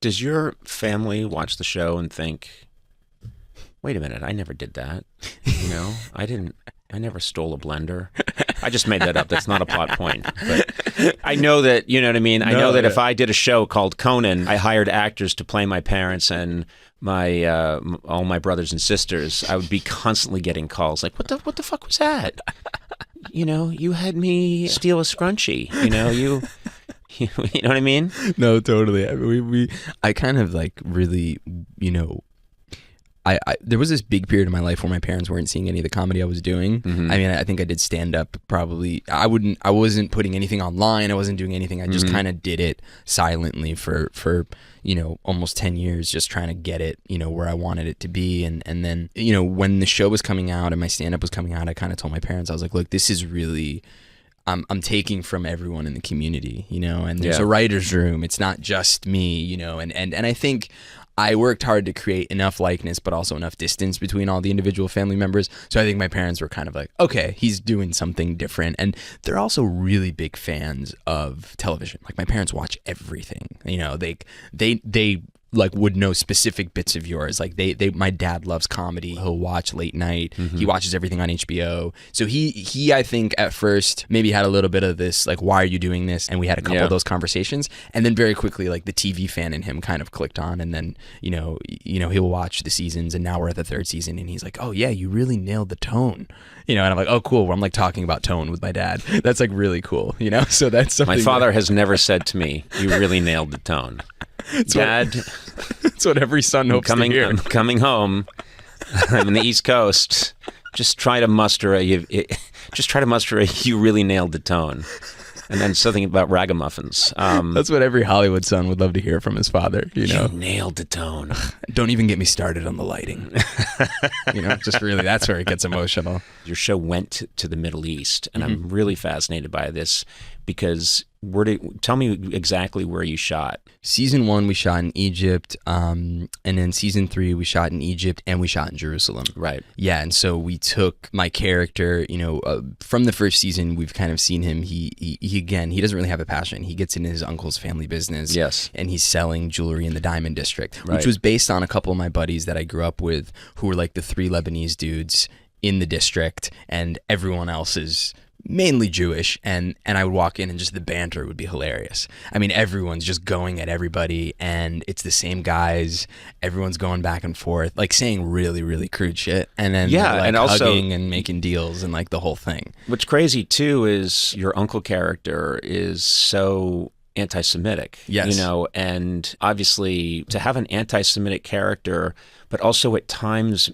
Does your family watch the show and think, wait a minute, I never did that. I never stole a blender. I just made that up. That's not a plot point. But I know that, you know what I mean? I know that if I did a show called Conan, I hired actors to play my parents and my all my brothers and sisters, I would be constantly getting calls like, what the fuck was that? You had me steal a scrunchie. You know what I mean? No, totally. I kind of like really, I there was this big period of my life where my parents weren't seeing any of the comedy I was doing. Mm-hmm. I mean, I think I did stand up probably. I wasn't putting anything online. I wasn't doing anything. I just kind of did it silently for almost 10 years, just trying to get it, where I wanted it to be. And then, when the show was coming out and my stand up was coming out, I kind of told my parents, I was like, look, this is really, I'm taking from everyone in the community, and there's a writer's room. It's not just me, and I think I worked hard to create enough likeness, but also enough distance between all the individual family members. So I think my parents were kind of like, okay, he's doing something different. And they're also really big fans of television. Like my parents watch everything, they like would know specific bits of yours. Like my dad loves comedy. He'll watch late night. Mm-hmm. He watches everything on HBO. So he I think at first maybe had a little bit of this, like, why are you doing this? And we had a couple of those conversations. And then very quickly, like the TV fan in him kind of clicked on. And then, he'll watch the seasons, and now we're at the third season and he's like, oh yeah, you really nailed the tone. And I'm like, oh cool. Well, I'm like talking about tone with my dad. That's like really cool, So that's something. My father has never said to me, you really nailed the tone. Dad, that's what every son hopes to hear. I'm coming home. I'm in the East Coast. Just try to muster a. You really nailed the tone, and then something about ragamuffins. That's what every Hollywood son would love to hear from his father. You nailed the tone. Don't even get me started on the lighting. Just really, that's where it gets emotional. Your show went to the Middle East, and I'm really fascinated by this because. Tell me exactly where you shot. Season 1 we shot in Egypt, and then season 3 we shot in Egypt and we shot in Jerusalem. Right. Yeah, and so we took my character, from the first season we've kind of seen him. He doesn't really have a passion. He gets into his uncle's family business. Yes. And he's selling jewelry in the Diamond District, right. which was based on a couple of my buddies that I grew up with who were like the 3 Lebanese dudes in the district, and everyone else is mainly Jewish, and I would walk in and just the banter would be hilarious. I mean, everyone's just going at everybody, and it's the same guys. Everyone's going back and forth, like saying really, really crude shit, and then and also hugging and making deals and like the whole thing. What's crazy too is your uncle character is so anti-Semitic, yes. And obviously to have an anti-Semitic character, but also at times,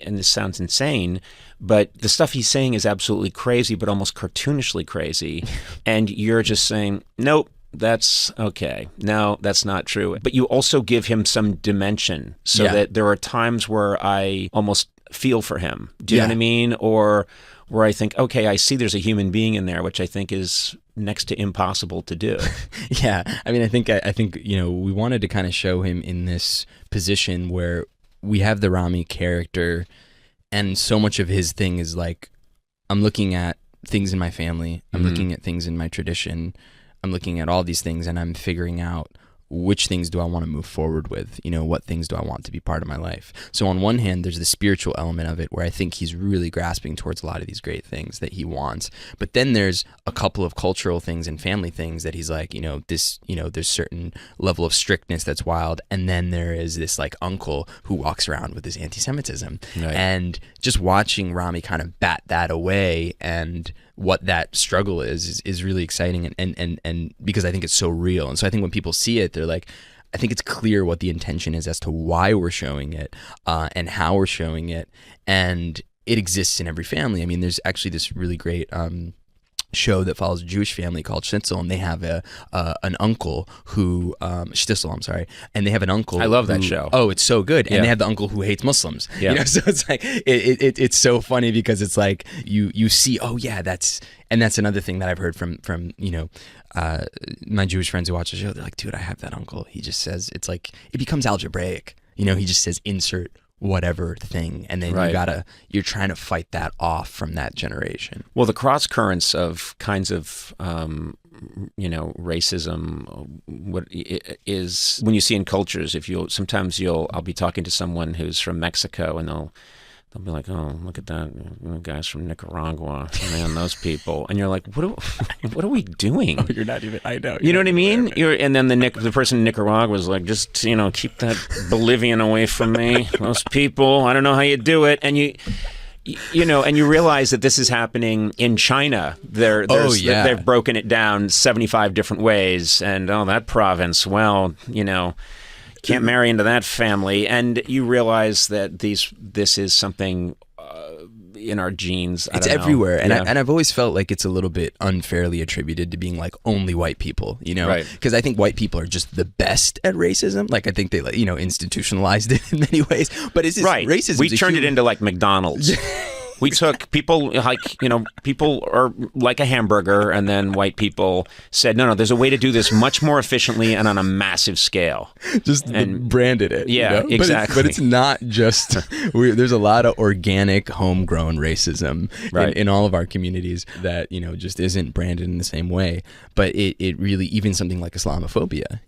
and this sounds insane, but the stuff he's saying is absolutely crazy, but almost cartoonishly crazy. And you're just saying, nope, that's okay. No, that's not true. But you also give him some dimension so that there are times where I almost feel for him. Do you know what I mean? Or where I think, okay, I see there's a human being in there, which I think is next to impossible to do. Yeah. I mean, I think, we wanted to kind of show him in this position where we have the Rami character, and so much of his thing is like, I'm looking at things in my family, I'm looking at things in my tradition, I'm looking at all these things, and I'm figuring out which things do I want to move forward with? What things do I want to be part of my life? So on one hand, there's the spiritual element of it where I think he's really grasping towards a lot of these great things that he wants. But then there's a couple of cultural things and family things that he's like, there's certain level of strictness that's wild. And then there is this like uncle who walks around with his anti-Semitism. Right. And just watching Rami kind of bat that away and what that struggle is really exciting and because I think it's so real. And so I think when people see it, they're like, I think it's clear what the intention is as to why we're showing it and how we're showing it. And it exists in every family. I mean, there's actually this really great show that follows a Jewish family called Schnitzel, and they have an uncle who Schnitzel, I'm sorry, and they have an uncle. I love that show. Oh, it's so good. And they have the uncle who hates Muslims. Yeah. So it's like it's so funny because it's like you see, oh yeah, that's another thing that I've heard from my Jewish friends who watch the show. They're like, dude, I have that uncle. He just says, it's like it becomes algebraic. He just says insert whatever thing, and then you're trying to fight that off from that generation. Well, the cross currents of kinds of racism, what is when you see in cultures, I'll be talking to someone who's from Mexico, and they'll be like, oh, look at that, guys from Nicaragua, man, those people. And you're like, what are we doing? Oh, you're not even, I know. You know what I mean? And then the person in Nicaragua was like, just, keep that Bolivian away from me. Those people, I don't know how you do it. And and you realize that this is happening in China. They've broken it down 75 different ways. And, that province, well, can't marry into that family. And you realize that this is something in our genes. It's everywhere. And, I've always felt like it's a little bit unfairly attributed to being like only white people, Right. Because I think white people are just the best at racism. Like I think they institutionalized it in many ways. But it's just racism. We turned it into like McDonald's. We took people people are like a hamburger, and then white people said, no, there's a way to do this much more efficiently and on a massive scale. And branded it. Yeah, exactly. But it's not just, there's a lot of organic, homegrown racism in all of our communities that, just isn't branded in the same way. But it really, even something like Islamophobia,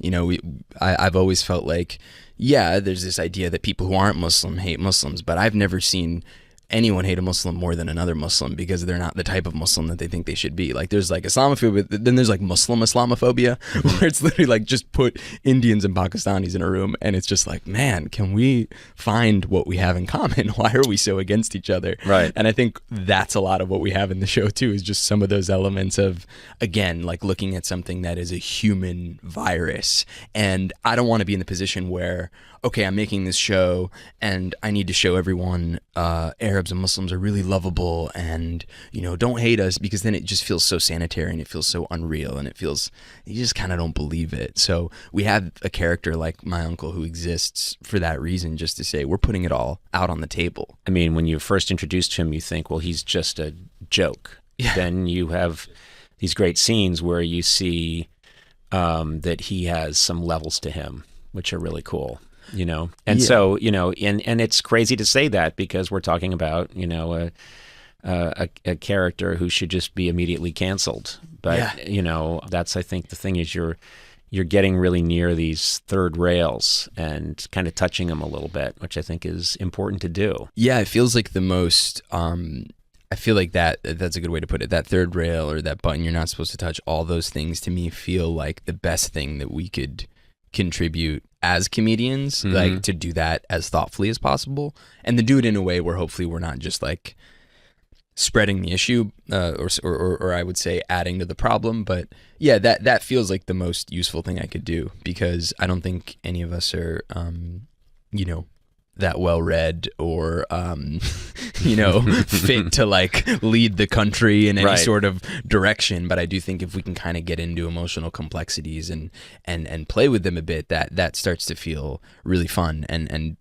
I've always felt like, there's this idea that people who aren't Muslim hate Muslims, but I've never seen anyone hate a Muslim more than another Muslim because they're not the type of Muslim that they think they should be. Like there's like Islamophobia, then there's like Muslim Islamophobia, where it's literally like just put Indians and Pakistanis in a room and it's just like, man, can we find what we have in common? Why are we so against each other? Right. And I think that's a lot of what we have in the show too, is just some of those elements of, again, like looking at something that is a human virus. And I don't want to be in the position where, okay, I'm making this show and I need to show everyone Arabs and Muslims are really lovable and, don't hate us, because then it just feels so sanitary and it feels so unreal and you just kind of don't believe it. So we have a character like my uncle who exists for that reason, just to say we're putting it all out on the table. I mean, when you first introduced him, you think, well, he's just a joke. Yeah. Then you have these great scenes where you see that he has some levels to him, which are really cool. So, and it's crazy to say that because we're talking about, a character who should just be immediately canceled. But, that's, I think the thing is you're getting really near these third rails and kind of touching them a little bit, which I think is important to do. Yeah, it feels like the most, I feel like that's a good way to put it. That third rail or that button you're not supposed to touch, all those things to me feel like the best thing that we could contribute as comedians, like to do that as thoughtfully as possible and to do it in a way where hopefully we're not just like spreading the issue or I would say adding to the problem. But yeah, that feels like the most useful thing I could do, because I don't think any of us are that well read or fit to like lead the country in any sort of direction. But I do think if we can kind of get into emotional complexities and play with them a bit, that starts to feel really fun. And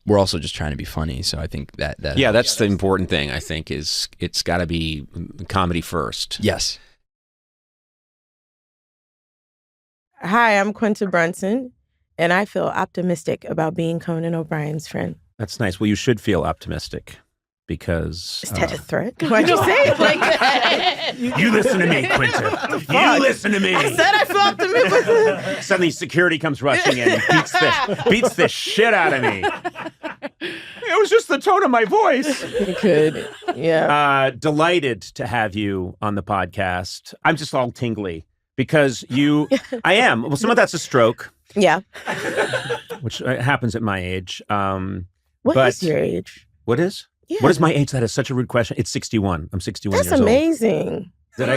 we're also just trying to be funny. So I think that that's the important thing, I think, is it's got to be comedy first. Yes. Hi, I'm Quinta Brunson, and I feel optimistic about being Conan O'Brien's friend. That's nice. Well, you should feel optimistic because... Is that a threat? Why'd you say it like that? You listen to me, Quinta. You listen to me. I said I feel optimistic. Suddenly security comes rushing in and beats the shit out of me. It was just the tone of my voice. You could, yeah. Delighted to have you on the podcast. I'm just all tingly because I am. Well, some of that's a stroke. Yeah. Which happens at my age. What is your age? What is? Yeah. What is my age? That is such a rude question. It's 61. I'm 61 years old. That's amazing. Did I?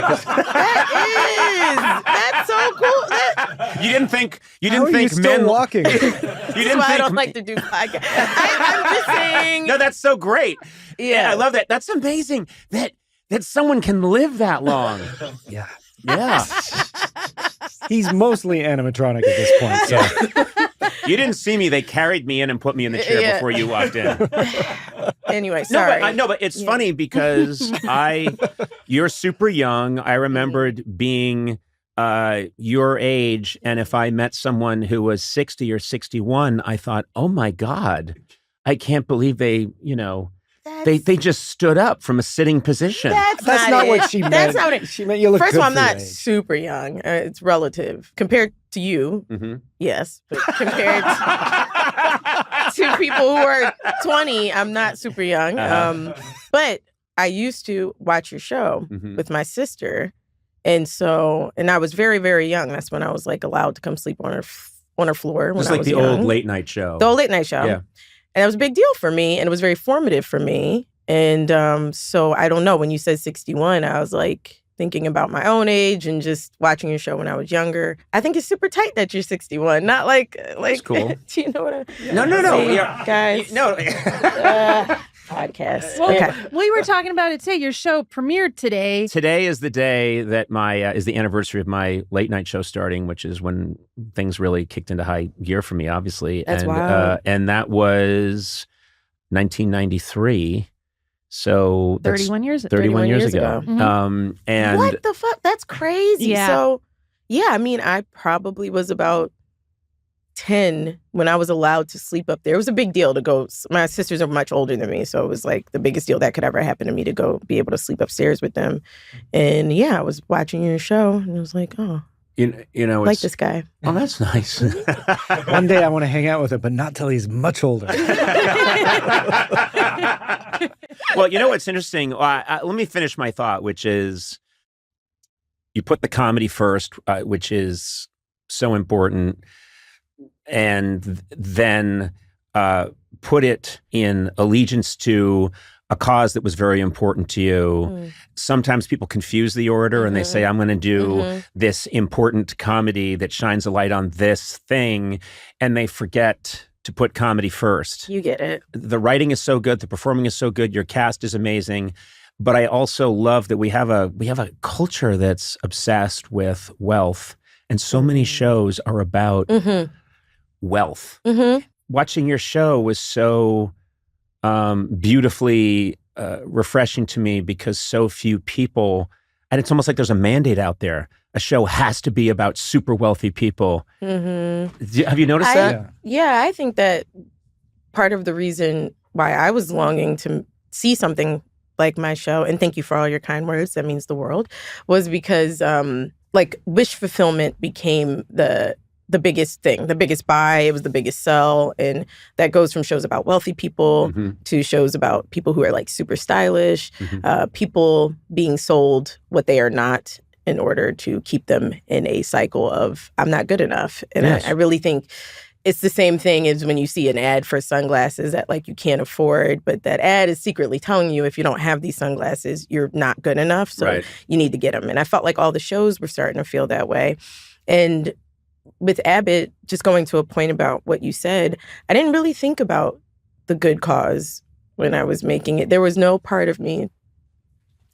That's so cool. You didn't think still walking? You didn't think I don't like to do podcasts. I'm just saying. No, that's so great. Yeah, I love that. That's amazing that someone can live that long. Yeah. Yeah. He's mostly animatronic at this point. So. You didn't see me. They carried me in and put me in the chair before you walked in. Anyway, sorry. No, but it's funny because you're super young. I remembered being your age, and if I met someone who was 60 or 61, I thought, oh my God, I can't believe they, They just stood up from a sitting position. That's not it. what she meant. That's not what it. She meant you look First good of all, I'm for your not age. super young. It's relative compared to you. Mm-hmm. Yes, but compared to people who are 20, I'm not super young. But I used to watch your show with my sister, and I was very, very young. That's when I was like allowed to come sleep on her floor. Just when I like was the young. old late night show. The old late night show. Yeah. And it was a big deal for me, and it was very formative for me. And so I don't know, when you said 61, I was like thinking about my own age and just watching your show when I was younger. I think it's super tight that you're 61, not like That's cool. Do you know what I No. Yeah, guys. No. Podcast. Well, Okay. we were talking about it today. Your show premiered today. Today is the day that is the anniversary of my late night show starting, which is when things really kicked into high gear for me, obviously. That's and wild. And that was 1993. So that's 31 years. 31 years ago. Mhm. And What the fuck? That's crazy. Yeah. So, yeah, I mean, I probably was about 10 when I was allowed to sleep up there. It was a big deal to go. My sisters are much older than me, so it was like the biggest deal that could ever happen to me to go be able to sleep upstairs with them. And yeah, I was watching your show and I was like, oh, you know, I like it's, this guy. oh, that's nice. One day I want to hang out with him, but not till he's much older. Well, you know what's interesting? Let me finish my thought, which is you put the comedy first, which is so important, and then put it in allegiance to a cause that was very important to you. Sometimes people confuse the order and they say, I'm going to do this important comedy that shines a light on this thing, and they forget to put comedy first. You get it. The writing is so good, the performing is so good, your cast is amazing. But I also love that we have a culture that's obsessed with wealth, and so many shows are about wealth. Watching your show was so beautifully refreshing to me because so few people, and it's almost like there's a mandate out there. A show has to be about super wealthy people. Have you noticed that? Yeah, I think that part of the reason why I was longing to see something like my show, and thank you for all your kind words, that means the world, was because like wish fulfillment became the biggest thing, the biggest buy, it was the biggest sell. And that goes from shows about wealthy people to shows about people who are like super stylish, people being sold what they are not in order to keep them in a cycle of I'm not good enough. And I really think it's the same thing as when you see an ad for sunglasses that like you can't afford, but that ad is secretly telling you if you don't have these sunglasses, you're not good enough. So you need to get them. And I felt like all the shows were starting to feel that way. And with Abbott, just going to a point about what you said, I didn't really think about the good cause when I was making it. There was no part of me,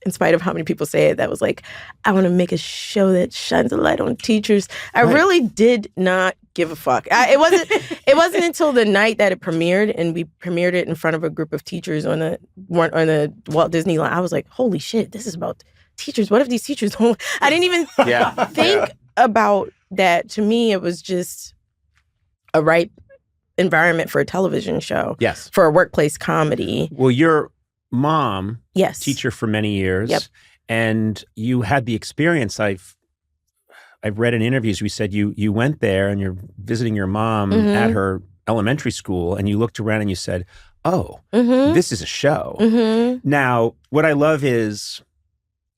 in spite of how many people say it, that was like, I want to make a show that shines a light on teachers. I really did not give a fuck. It wasn't until the night that it premiered, and we premiered it in front of a group of teachers on the Walt Disney line. I was like, holy shit, this is about teachers. What if these teachers don't? I didn't even think about that. To me, it was just a right environment for a television show. Yes. For a workplace comedy. Well, your mom, yes, teacher for many years, yep. And you had the experience. I've read in interviews, we said you went there and you're visiting your mom at her elementary school, and you looked around and you said, oh, this is a show. Now, what I love is,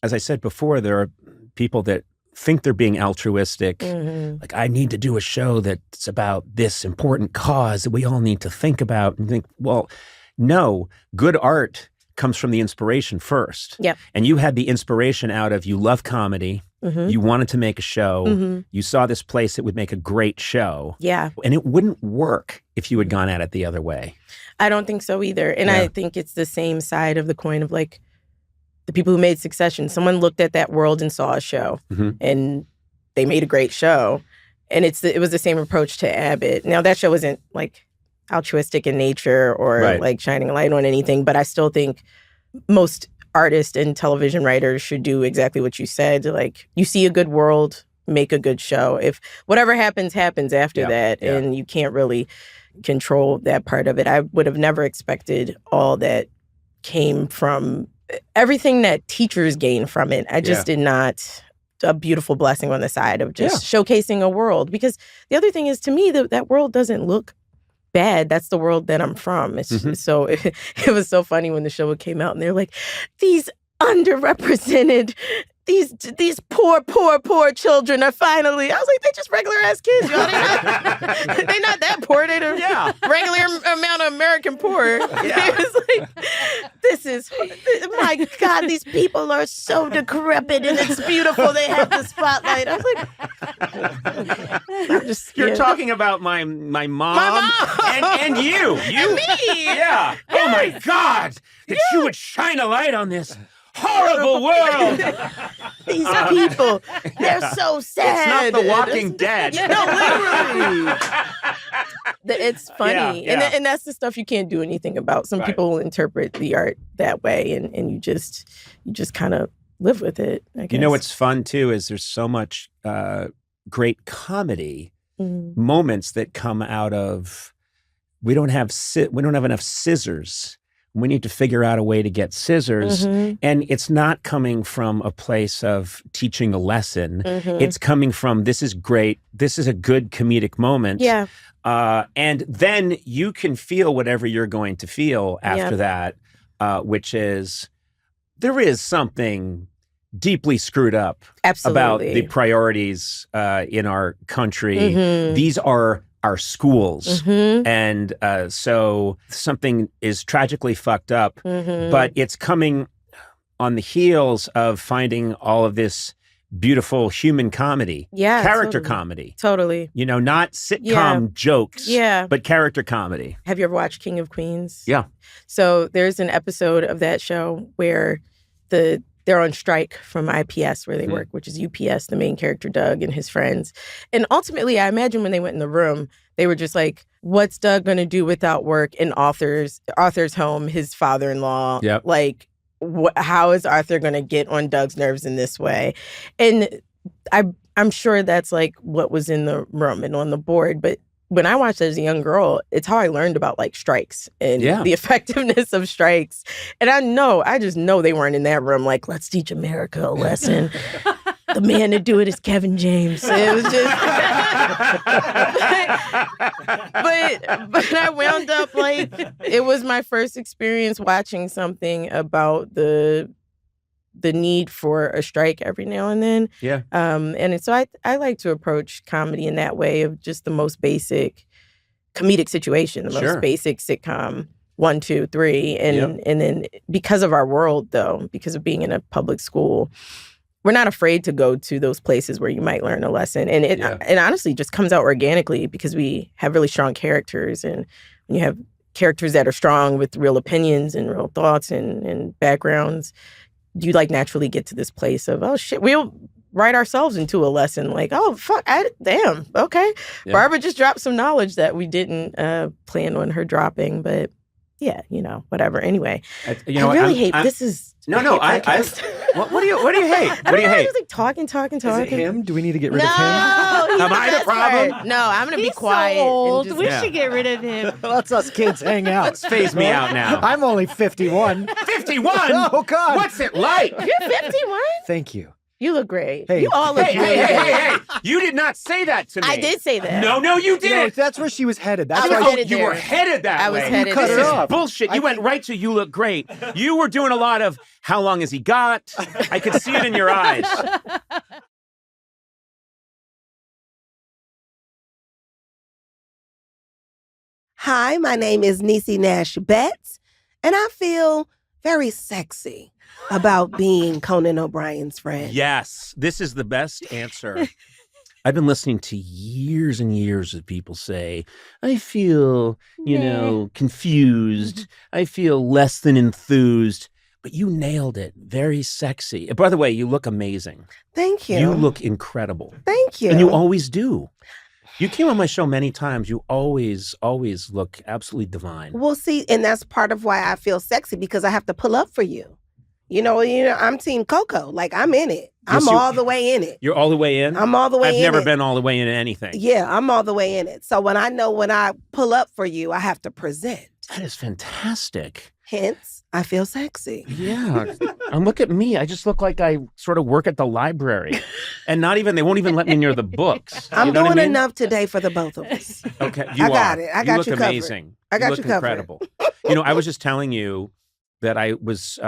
as I said before, there are people that think they're being altruistic. Like, I need to do a show that's about this important cause that we all need to think about. And think, well, no, good art comes from the inspiration first. Yep. And you had the inspiration out of, you love comedy. You wanted to make a show. You saw this place that would make a great show. Yeah. And it wouldn't work if you had gone at it the other way. I don't think so either. And I think it's the same side of the coin of like the people who made Succession. Someone looked at that world and saw a show and they made a great show. And it was the same approach to Abbott. Now that show wasn't like altruistic in nature or like shining a light on anything, but I still think most artists and television writers should do exactly what you said. Like, you see a good world, make a good show. If whatever happens after that, and you can't really control that part of it. I would have never expected all that came from everything that teachers gain from it. I just did not. A beautiful blessing on the side of just showcasing a world. Because the other thing is, to me, that world doesn't look bad. That's the world that I'm from. It's so it was so funny when the show came out and they're like, these underrepresented, these poor children are finally. I was like, they're just regular ass kids, y'all. They're not that poor. They're the regular amount of American poor. It was like, my God, these people are so decrepit and it's beautiful. They have the spotlight. I was like, You're talking about my mom, and you. And me. Yeah. Oh my God, that you would shine a light on this horrible world. These people, they're so sad. It's not The Walking Dead. No, literally. It's funny. Yeah. And that's the stuff you can't do anything about. Some people will interpret the art that way, and you just kind of live with it, I guess. You know what's fun, too, is there's so much great comedy moments that come out of, we don't have enough scissors. We need to figure out a way to get scissors. And it's not coming from a place of teaching a lesson. It's coming from, this is great. This is a good comedic moment. Yeah. And then you can feel whatever you're going to feel after that, which is, there is something deeply screwed up about the priorities in our country. These are our schools. And so something is tragically fucked up, but it's coming on the heels of finding all of this beautiful human comedy, character comedy. Totally. You know, not sitcom jokes, but character comedy. Have you ever watched King of Queens? Yeah. So there's an episode of that show where they're on strike from IPS where they work, which is UPS, the main character, Doug, and his friends. And ultimately, I imagine when they went in the room, they were just like, what's Doug going to do without work in Arthur's home, his father-in-law? Like, how is Arthur going to get on Doug's nerves in this way? And I'm sure that's like what was in the room and on the board. But when I watched as a young girl, it's how I learned about like strikes and the effectiveness of strikes. And I just know they weren't in that room like, let's teach America a lesson. The man to do it is Kevin James. It was just, but I wound up like, it was my first experience watching something about the need for a strike every now and then. And so I like to approach comedy in that way of just the most basic comedic situation, the most basic sitcom, 1, 2, 3. And then because of our world, though, because of being in a public school, we're not afraid to go to those places where you might learn a lesson. And it honestly just comes out organically because we have really strong characters. And when you have characters that are strong with real opinions and real thoughts and backgrounds, you like naturally get to this place of, oh shit, we'll write ourselves into a lesson. Like, oh fuck, damn, okay. Barbara just dropped some knowledge that we didn't plan on her dropping, but yeah, whatever. Anyway, I really hate this. Is what do you hate? What do you hate? I was like talking. Is it him? Do we need to get rid of him? Am I the problem? No, I'm gonna be quiet. So old. We just, should get rid of him. Let's us kids hang out. Let's phase me out now. I'm only 51. 51? Oh God. What's it like? You're 51? Thank you. You look great. Hey. You all look great. Hey. You did not say that to me. I did say that. No, you didn't. No, that's where she was headed. That's I was why headed you there. were headed that way. I was headed You cut there. her This is off. bullshit. You went right to you look great. You were doing a lot of how long has he got? I could see it in your eyes. Hi, my name is Niecy Nash Betts, and I feel very sexy about being Conan O'Brien's friend. Yes, this is the best answer. I've been listening to years and years of people say, I feel, confused. I feel less than enthused. But you nailed it. Very sexy. By the way, you look amazing. Thank you. You look incredible. Thank you. And you always do. You came on my show many times. You always look absolutely divine. Well, see, and that's part of why I feel sexy, because I have to pull up for you. I'm Team Coco. Like, I'm in it. I'm all the way in it. You're all the way in? I'm all the way in it. I've never been all the way in anything. Yeah, I'm all the way in it. So when I pull up for you, I have to present. That is fantastic. Hence, I feel sexy. Yeah. And look at me. I just look like I sort of work at the library. And they won't even let me near the books. I'm You know what doing I mean? enough today for the both of us. Okay. I got it. I got look you covered. amazing. I got look you covered. incredible. I was just telling you that I was,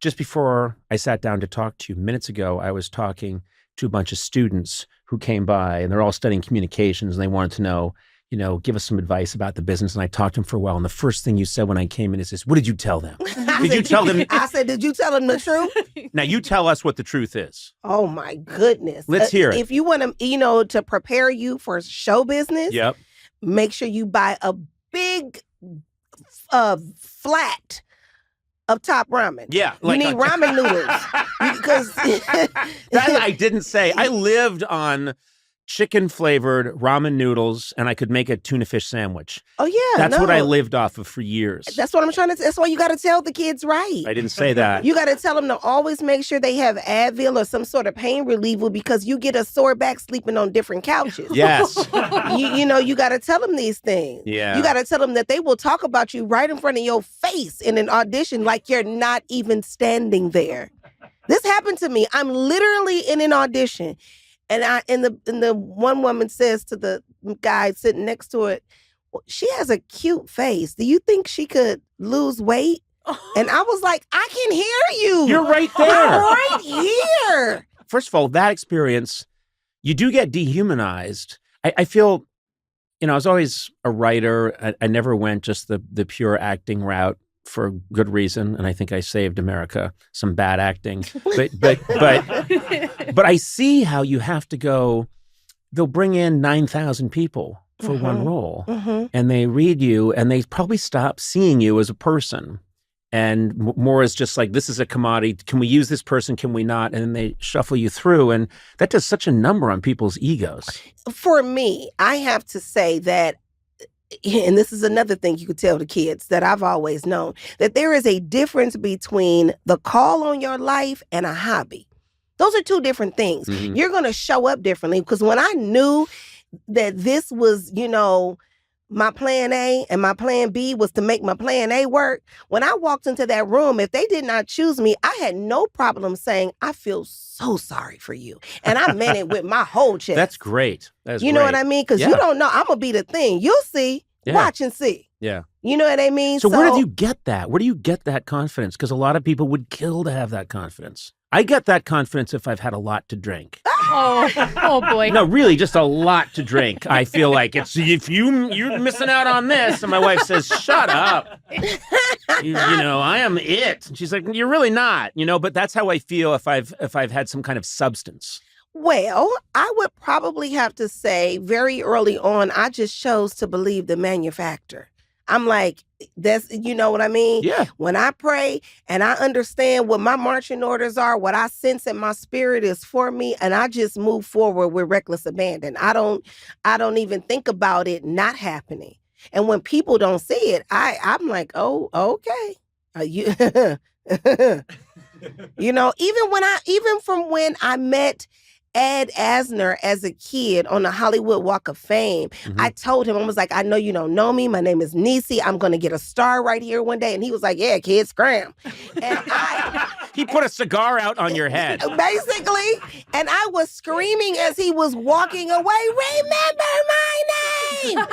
just before I sat down to talk to you minutes ago, I was talking to a bunch of students who came by, and they're all studying communications, and they wanted to know, give us some advice about the business. And I talked to them for a while. And the first thing you said when I came in is this: what did you tell them? Did you tell them? I said, did you tell them the truth? Now you tell us what the truth is. Oh my goodness. Let's hear it. If you want to, to prepare you for show business, Yep. make sure you buy a big flat of top ramen. Yeah. You need ramen noodles. Because that I didn't say. I lived on chicken-flavored ramen noodles, and I could make a tuna fish sandwich. Oh, yeah. That's what I lived off of for years. That's what I'm trying to say. That's why you got to tell the kids right. I didn't say that. You got to tell them to always make sure they have Advil or some sort of pain reliever, because you get a sore back sleeping on different couches. Yes. You got to tell them these things. Yeah. You got to tell them that they will talk about you right in front of your face in an audition like you're not even standing there. This happened to me. I'm literally in an audition. And the one woman says to the guy sitting next to it, well, she has a cute face. Do you think she could lose weight? And I was like, I can hear you. You're right there. I'm right here. First of all, that experience, you do get dehumanized. I feel, I was always a writer. I never went just the pure acting route for good reason, and I think I saved America some bad acting. But I see how you have to go. They'll bring in 9,000 people for one role, and they read you, and they probably stop seeing you as a person, and more as just like, this is a commodity. Can we use this person? Can we not? And then they shuffle you through, and that does such a number on people's egos. For me, I have to say that, and this is another thing you could tell the kids that I've always known, that there is a difference between the call on your life and a hobby. Those are two different things. Mm-hmm. You're going to show up differently, because when I knew that this was, my plan A and my plan B was to make my plan A work, when I walked into that room, if they did not choose me, I had no problem saying, I feel so sorry for you. And I meant it with my whole chest. That's great. That's You know what I mean? Because you don't know. I'm going to be the thing. You'll see. Yeah. Watch and see. Yeah. You know what I mean? So where did you get that? Where do you get that confidence? Because a lot of people would kill to have that confidence. I get that confidence if I've had a lot to drink. Oh boy. No, really, just a lot to drink. I feel like it's if you're missing out on this, and my wife says, "Shut up." I am it. And she's like, "You're really not." But that's how I feel if I've had some kind of substance. Well, I would probably have to say very early on, I just chose to believe the manufacturer. I'm like, you know what I mean? Yeah. When I pray and I understand what my marching orders are, what I sense in my spirit is for me, and I just move forward with reckless abandon. I don't even think about it not happening. And when people don't see it, I'm like, oh, okay. Even from when I met Ed Asner as a kid on the Hollywood Walk of Fame, I told him, I was like, I know you don't know me. My name is Niecy. I'm going to get a star right here one day. And he was like, yeah, kid, scram. And he put a cigar out on your head. Basically. And I was screaming as he was walking away, remember my name.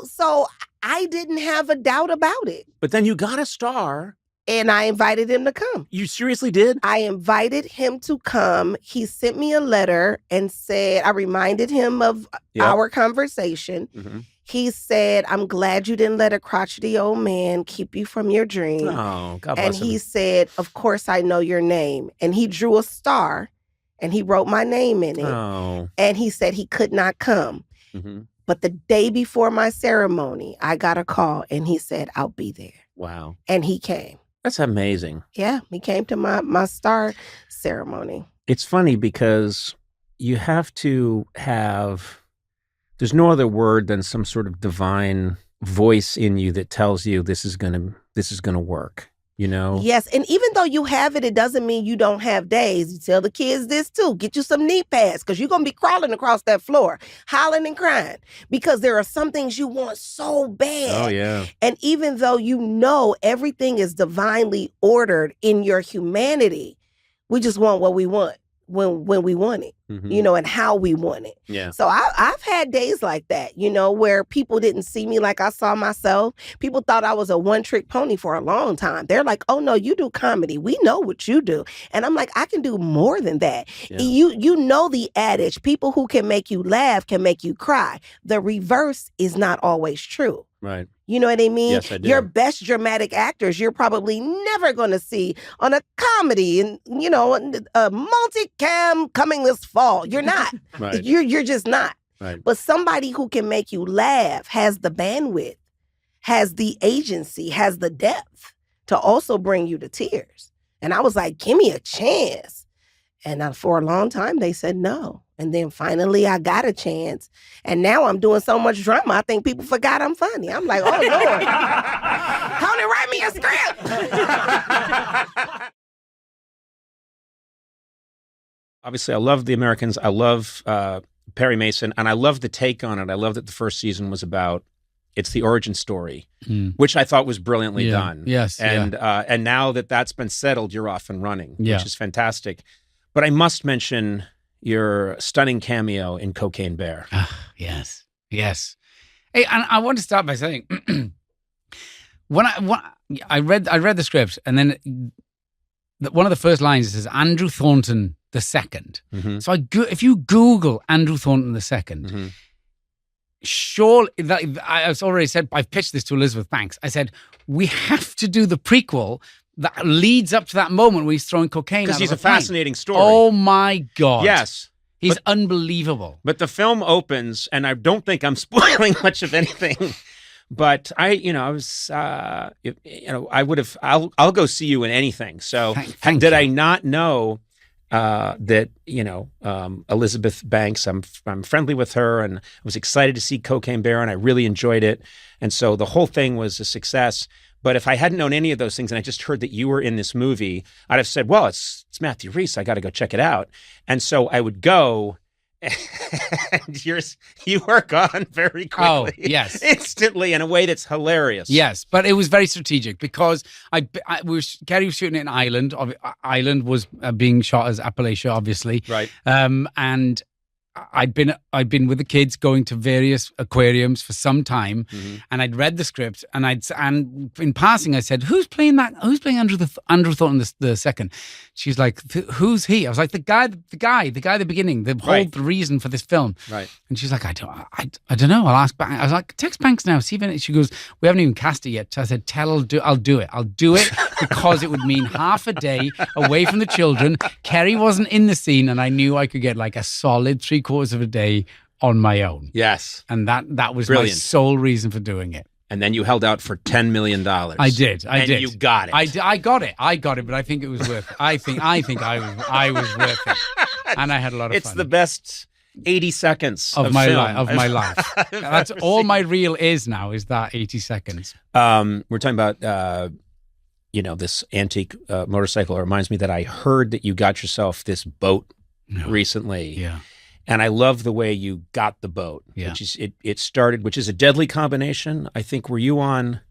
So I didn't have a doubt about it. But then you got a star. And I invited him to come. You seriously did? I invited him to come. He sent me a letter and said, I reminded him of our conversation. Mm-hmm. He said, I'm glad you didn't let a crotchety old man keep you from your dream. Oh, God bless him. And he said, of course I know your name. And he drew a star and he wrote my name in it. Oh. And he said he could not come. Mm-hmm. But the day before my ceremony, I got a call and he said, I'll be there. Wow. And he came. That's amazing. Yeah, he came to my star ceremony. It's funny because you have to have, there's no other word than some sort of divine voice in you that tells you this is gonna work. you know? Yes, and even though you have it, it doesn't mean you don't have days. You tell the kids this too. Get you some knee pads because you're going to be crawling across that floor, hollering and crying because there are some things you want so bad. Oh, yeah. And even though you know everything is divinely ordered in your humanity, we just want what we want when we want it, you know, and how we want it. Yeah. So I've had days like that, you know, where people didn't see me like I saw myself. People thought I was a one-trick pony for a long time. They're like, oh, no, you do comedy. We know what you do. And I'm like, I can do more than that. Yeah. You know the adage, people who can make you laugh can make you cry. The reverse is not always true. Right. You know what I mean? Yes, I do. Your best dramatic actors, you're probably never going to see on a comedy and, you know, a multicam coming this fall. You're not. Right. You're just not. Right. But somebody who can make you laugh has the bandwidth, has the agency, has the depth to also bring you to tears. And I was like, give me a chance. And for a long time, they said no. And then finally, I got a chance. And now I'm doing so much drama, I think people forgot I'm funny. I'm like, oh, Lord. Conan, write me a script. Obviously, I love The Americans. I love Perry Mason. And I love the take on it. I love that the first season was about, it's the origin story, which I thought was brilliantly done. Yes. And now that that's been settled, you're off and running, Yeah. which is fantastic. But I must mention your stunning cameo in Cocaine Bear. Yes. Yes. Hey, and I want to start by saying, when I read the script, and then one of the first lines says Andrew Thornton II. Mm-hmm. So if you Google Andrew Thornton II, surely, I've already said, I've pitched this to Elizabeth Banks. I said, we have to do the prequel that leads up to that moment where he's throwing cocaine. Because he's a fascinating story. Oh my God. Yes. He's unbelievable. But the film opens, and I don't think I'm spoiling much of anything. But I would have. I'll go see you in anything. So Thank did you. I not know that Elizabeth Banks? I'm friendly with her, and I was excited to see Cocaine Bear, and I really enjoyed it. And so the whole thing was a success. But if I hadn't known any of those things and I just heard that you were in this movie, I'd have said, well, it's Matthew Rhys. I got to go check it out. And so I would go, and you were gone very quickly. Oh, yes. Instantly in a way that's hilarious. Yes, but it was very strategic because Kerry was shooting it in Ireland. Ireland was being shot as Appalachia, obviously. Right. And I'd been with the kids going to various aquariums for some time, and I'd read the script, and in passing I said, "Who's playing that? Who's playing Andrew Thornton the second?" She's like, "Who's he?" I was like, "The guy at the beginning, the whole reason for this film." Right. And she's like, "I don't know. I'll ask Banks." I was like, "Text Banks now. See if it." She goes, "We haven't even cast it yet." So I said, I'll do it. I'll do it because it would mean half a day away from the children. Kerry wasn't in the scene, and I knew I could get like a solid 3/4 of a day on my own. Yes. And that was Brilliant. my sole reason for doing it. And then you held out for $10 million. I did. And you got it. I got it, but I think it was worth it. I think I was worth it. And I had a lot of It's fun. the best 80 seconds of my life. I've That's ever all seen. my reel is now, is that 80 seconds. We're talking about this antique motorcycle. It reminds me that I heard that you got yourself this boat recently. Yeah. And I love the way you got the boat. Yeah. Which is it started, which is a deadly combination. I think were you on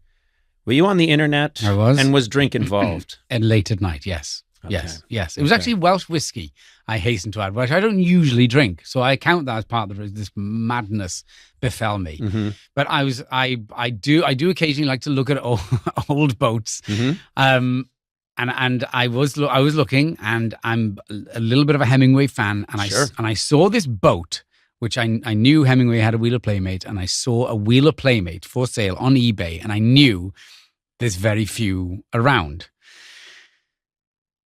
the internet? I was. And was drink involved? And late at night, yes. Okay. Yes. It was actually Welsh whiskey, I hasten to add, which I don't usually drink. So I count that as part of this madness befell me. Mm-hmm. But I do occasionally like to look at old boats. Mm-hmm. And I was looking, and I'm a little bit of a Hemingway fan, and Sure. I saw this boat, which I knew Hemingway had a Wheeler Playmate, and I saw a Wheeler Playmate for sale on eBay, and I knew there's very few around.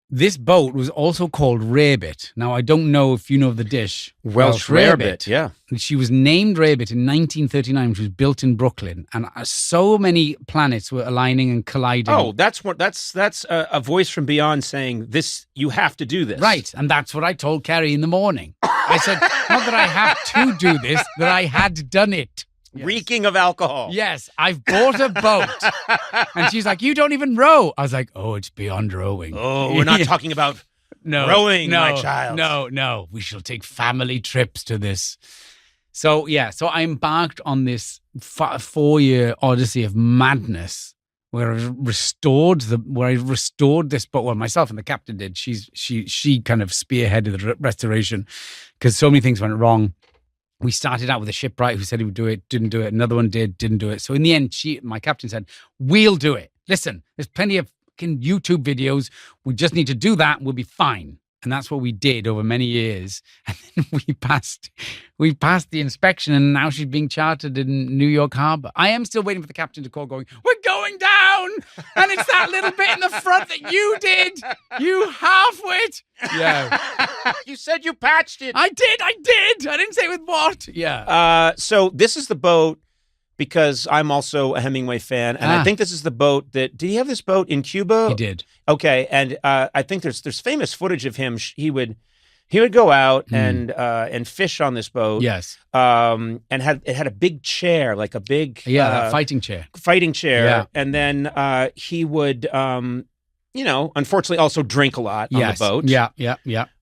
This boat was also called Rarebit. Now, I don't know if you know the dish. Welsh rarebit, yeah. She was named Rarebit in 1939, which was built in Brooklyn. And so many planets were aligning and colliding. Oh, that's a voice from beyond saying, this, you have to do this. Right. And that's what I told Kerry in the morning. I said, not that I have to do this, that I had done it. reeking of alcohol. Yes, I've bought a boat. And she's like, you don't even row. I was like, oh, it's beyond rowing. Oh, we're not talking about rowing, my child. No. We shall take family trips to this. So, so I embarked on this 4-year odyssey of madness where I restored this boat. Well, myself and the captain did. She kind of spearheaded the restoration because so many things went wrong. We started out with a shipwright who said he would do it, didn't do it. Another one didn't do it. So in the end, my captain said, we'll do it. Listen, there's plenty of YouTube videos. We just need to do that. We'll be fine. And that's what we did over many years. And then we passed the inspection, and now she's being chartered in New York Harbor. I am still waiting for the captain to call going, we're going down. And it's that little bit in the front that you did. You half-wit. Yeah. You said you patched it. I did. I didn't say with what. Yeah. So this is the boat because I'm also a Hemingway fan. And I think this is the boat did he have this boat in Cuba? He did. Okay. And I think there's famous footage of him. He would go out and fish on this boat. Yes. And it had a big chair, like a big fighting chair. Yeah. And then he would unfortunately also drink a lot on the boat. Yeah.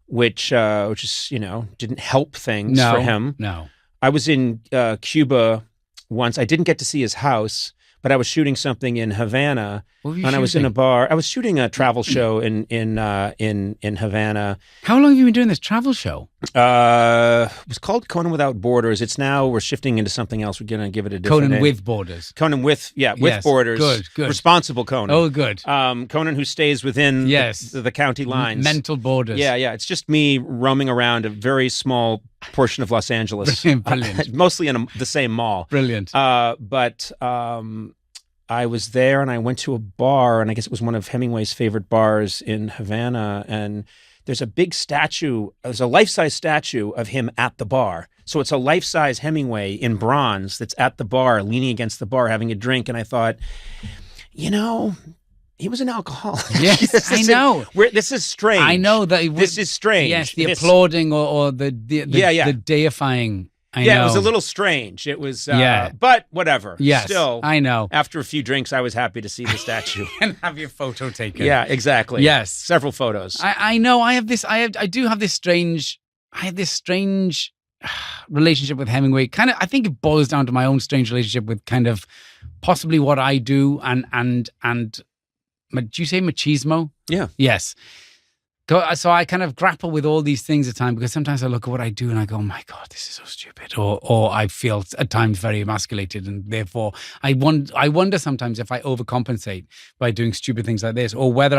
Which is, didn't help things for him. No. I was in Cuba once. I didn't get to see his house, but I was shooting something in Havana, and I was in a bar. I was shooting a travel show in Havana. How long have you been doing this travel show? It was called Conan Without Borders. We're shifting into something else. We're gonna give it a different name. With Borders. Conan with Borders. Good. Responsible Conan. Oh, good. Conan who stays within the county lines. Mental borders. Yeah. It's just me roaming around a very small portion of Los Angeles. Brilliant. Mostly in the same mall. Brilliant. But I was there and I went to a bar, and I guess it was one of Hemingway's favorite bars in Havana, and there's a big statue. There's a life-size statue of him at the bar. So it's a life-size Hemingway in bronze that's at the bar, leaning against the bar, having a drink. And I thought, he was an alcoholic. Yes, I know. This is strange. I know that. This is strange. Yes, the applauding or the deifying. I know. It was a little strange. It was, Yeah. but whatever. Yes, Still, I know. After a few drinks, I was happy to see the statue. And have your photo taken. Yeah, exactly. Yes. Several photos. I know. I do have this strange relationship with Hemingway. Kind of, I think it boils down to my own strange relationship with kind of possibly what I do and do you say machismo? Yeah. Yes. So I kind of grapple with all these things at times because sometimes I look at what I do and I go, oh my God, this is so stupid. Or I feel at times very emasculated, and therefore I wonder sometimes if I overcompensate by doing stupid things like this, or whether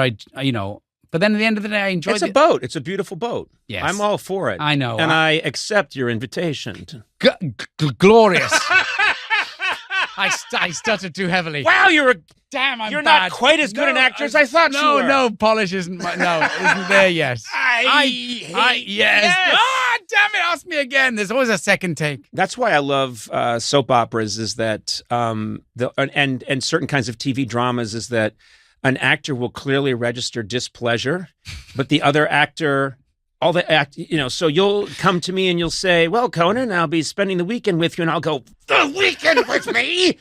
but then at the end of the day, I enjoy it. It's a boat. It's a beautiful boat. Yes. I'm all for it. I know. And I accept your invitation. Glorious. I stuttered too heavily. Wow, you're bad. not quite as good an actor as I thought you were. No, polish isn't there yet. Yes. Ah, damn it, ask me again. There's always a second take. That's why I love soap operas, is that and certain kinds of TV dramas, is that an actor will clearly register displeasure, but the other actor, so you'll come to me and you'll say, well, Conan, I'll be spending the weekend with you, and I'll go, the weekend with me?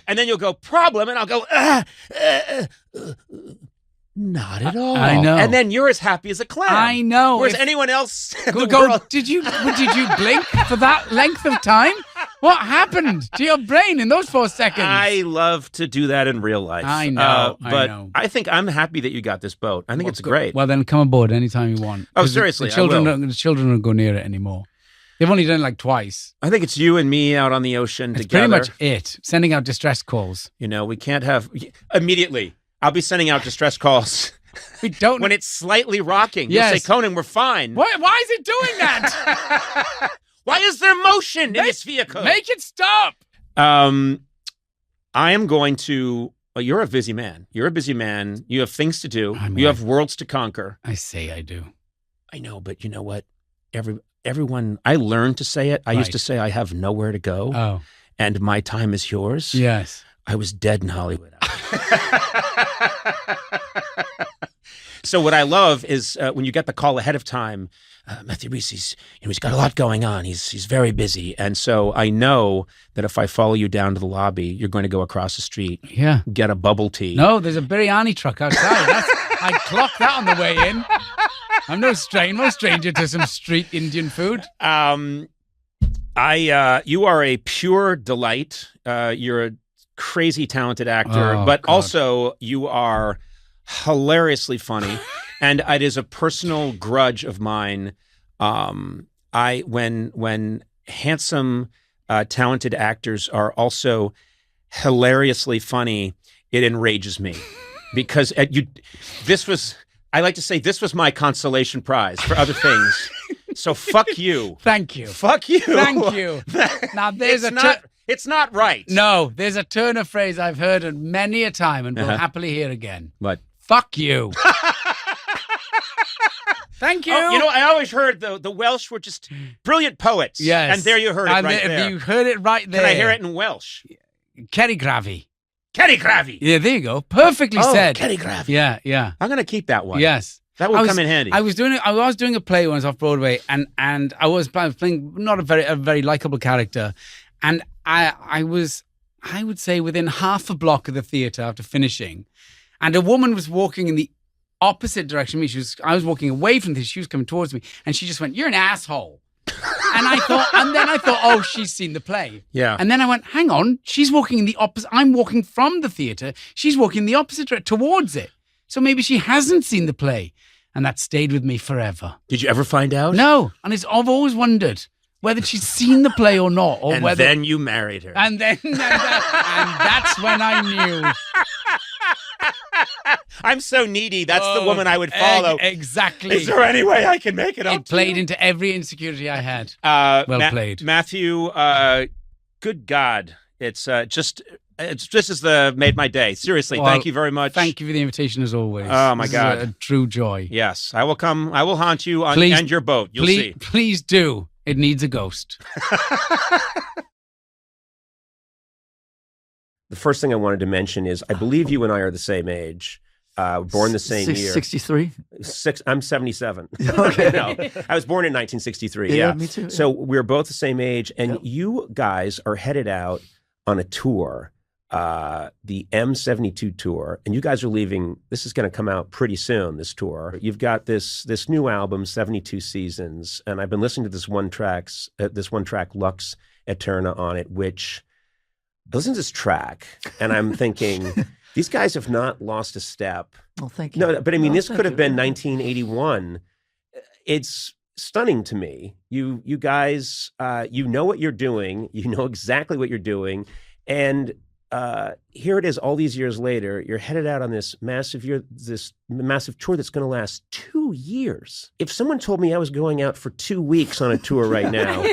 And then you'll go, problem, and I'll go, not at all. I know. And then you're as happy as a clam. I know. Whereas anyone else in the go, world... did you blink for that length of time? What happened to your brain in those 4 seconds? I love to do that in real life. I know. But I think I'm happy that you got this boat. I think it's great. Well, then come aboard anytime you want. Oh, seriously, the children don't go near it anymore. They've only done it like twice. I think it's you and me out on the ocean It's together. pretty much it. Sending out distress calls. We can't have... Immediately, I'll be sending out distress calls. We don't... When it's slightly rocking. Yes. You'll say, Conan, we're fine. Why is it doing that? Why is there motion in this vehicle? Make it stop. I am going to... Well, you're a busy man. You're a busy man. You have things to do. You have worlds to conquer. I say I do. I know, but you know what? Everyone, I learned to say it. I used to say I have nowhere to go. Oh. And my time is yours. Yes. I was dead in Hollywood. So what I love is when you get the call ahead of time, Matthew Rhys, he's got a lot going on. He's very busy. And so I know that if I follow you down to the lobby, you're going to go across the street, get a bubble tea. No, there's a biryani truck outside. I clocked that on the way in. I'm no stranger to some street Indian food. You are a pure delight. You're a crazy talented actor, but also you are hilariously funny. And it is a personal grudge of mine. When handsome, talented actors are also hilariously funny, it enrages me because I like to say this was my consolation prize for other things. So fuck you. Thank you. Fuck you. Thank you. Now there's it's not right. No, there's a turn of phrase I've heard many a time and will happily hear again. What? Fuck you. Thank you. Oh, I always heard the Welsh were just brilliant poets. Yes. And there you heard it there. You heard it right there. Can I hear it in Welsh? Kerrygrafi. Kerrygrafi. Yeah, there you go. Perfectly said. Kerrygrafi. Yeah. I'm going to keep that one. Yes. That will come in handy. I was doing a play once off Broadway, and I was playing not a very likable character, and I would say within half a block of the theater after finishing, and a woman was walking in the opposite direction of me. I was walking away from this. She was coming towards me, and she just went, "You're an asshole." And then I thought, oh, she's seen the play. Yeah. And then I went, hang on, she's walking in the opposite. I'm walking from the theater. She's walking in the opposite direction towards it. So maybe she hasn't seen the play. And that stayed with me forever. Did you ever find out? No. And I've always wondered whether she's seen the play or not. Or whether... then you married her. And that's when I knew. I'm so needy. That's the woman I would follow. Exactly. Is there any way I can make it up? It played into every insecurity I had. Played. Matthew, good God. It's just as made my day. Seriously, thank you very much. Thank you for the invitation as always. Oh my God. A true joy. Yes. I will come. I will haunt you and your boat. You'll see. Please do. It needs a ghost. The first thing I wanted to mention is I believe you and I are the same age. Born the same year. 63? I'm 77. Okay. No, I was born in 1963. Yeah, me too. So we're both the same age. And you guys are headed out on a tour, the M72 tour. And you guys are leaving. This is going to come out pretty soon, this tour. You've got this new album, 72 Seasons. And I've been listening to this one track, Lux Eterna, on it, which... I listen to this track, and I'm thinking, these guys have not lost a step. Well, thank you. No, but I mean, this could have been 1981. It's stunning to me. You guys, you know what you're doing. You know exactly what you're doing. And here it is all these years later. You're headed out on this massive tour that's going to last 2 years. If someone told me I was going out for 2 weeks on a tour right now,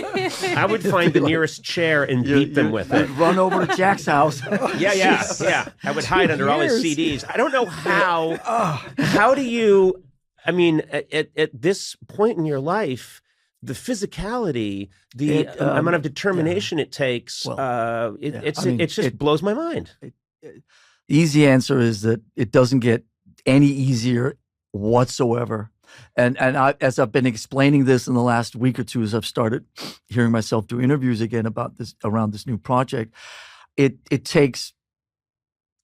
I would find the nearest chair and beat them with it. Run over to Jack's house. Yeah. I would hide under all his CDs. I don't know how. How do you? I mean, at this point in your life, the physicality, the amount of determination it takes, it just blows my mind. The easy answer is that it doesn't get any easier whatsoever. And as I've been explaining this in the last week or two, as I've started hearing myself do interviews again about this, around this new project, it takes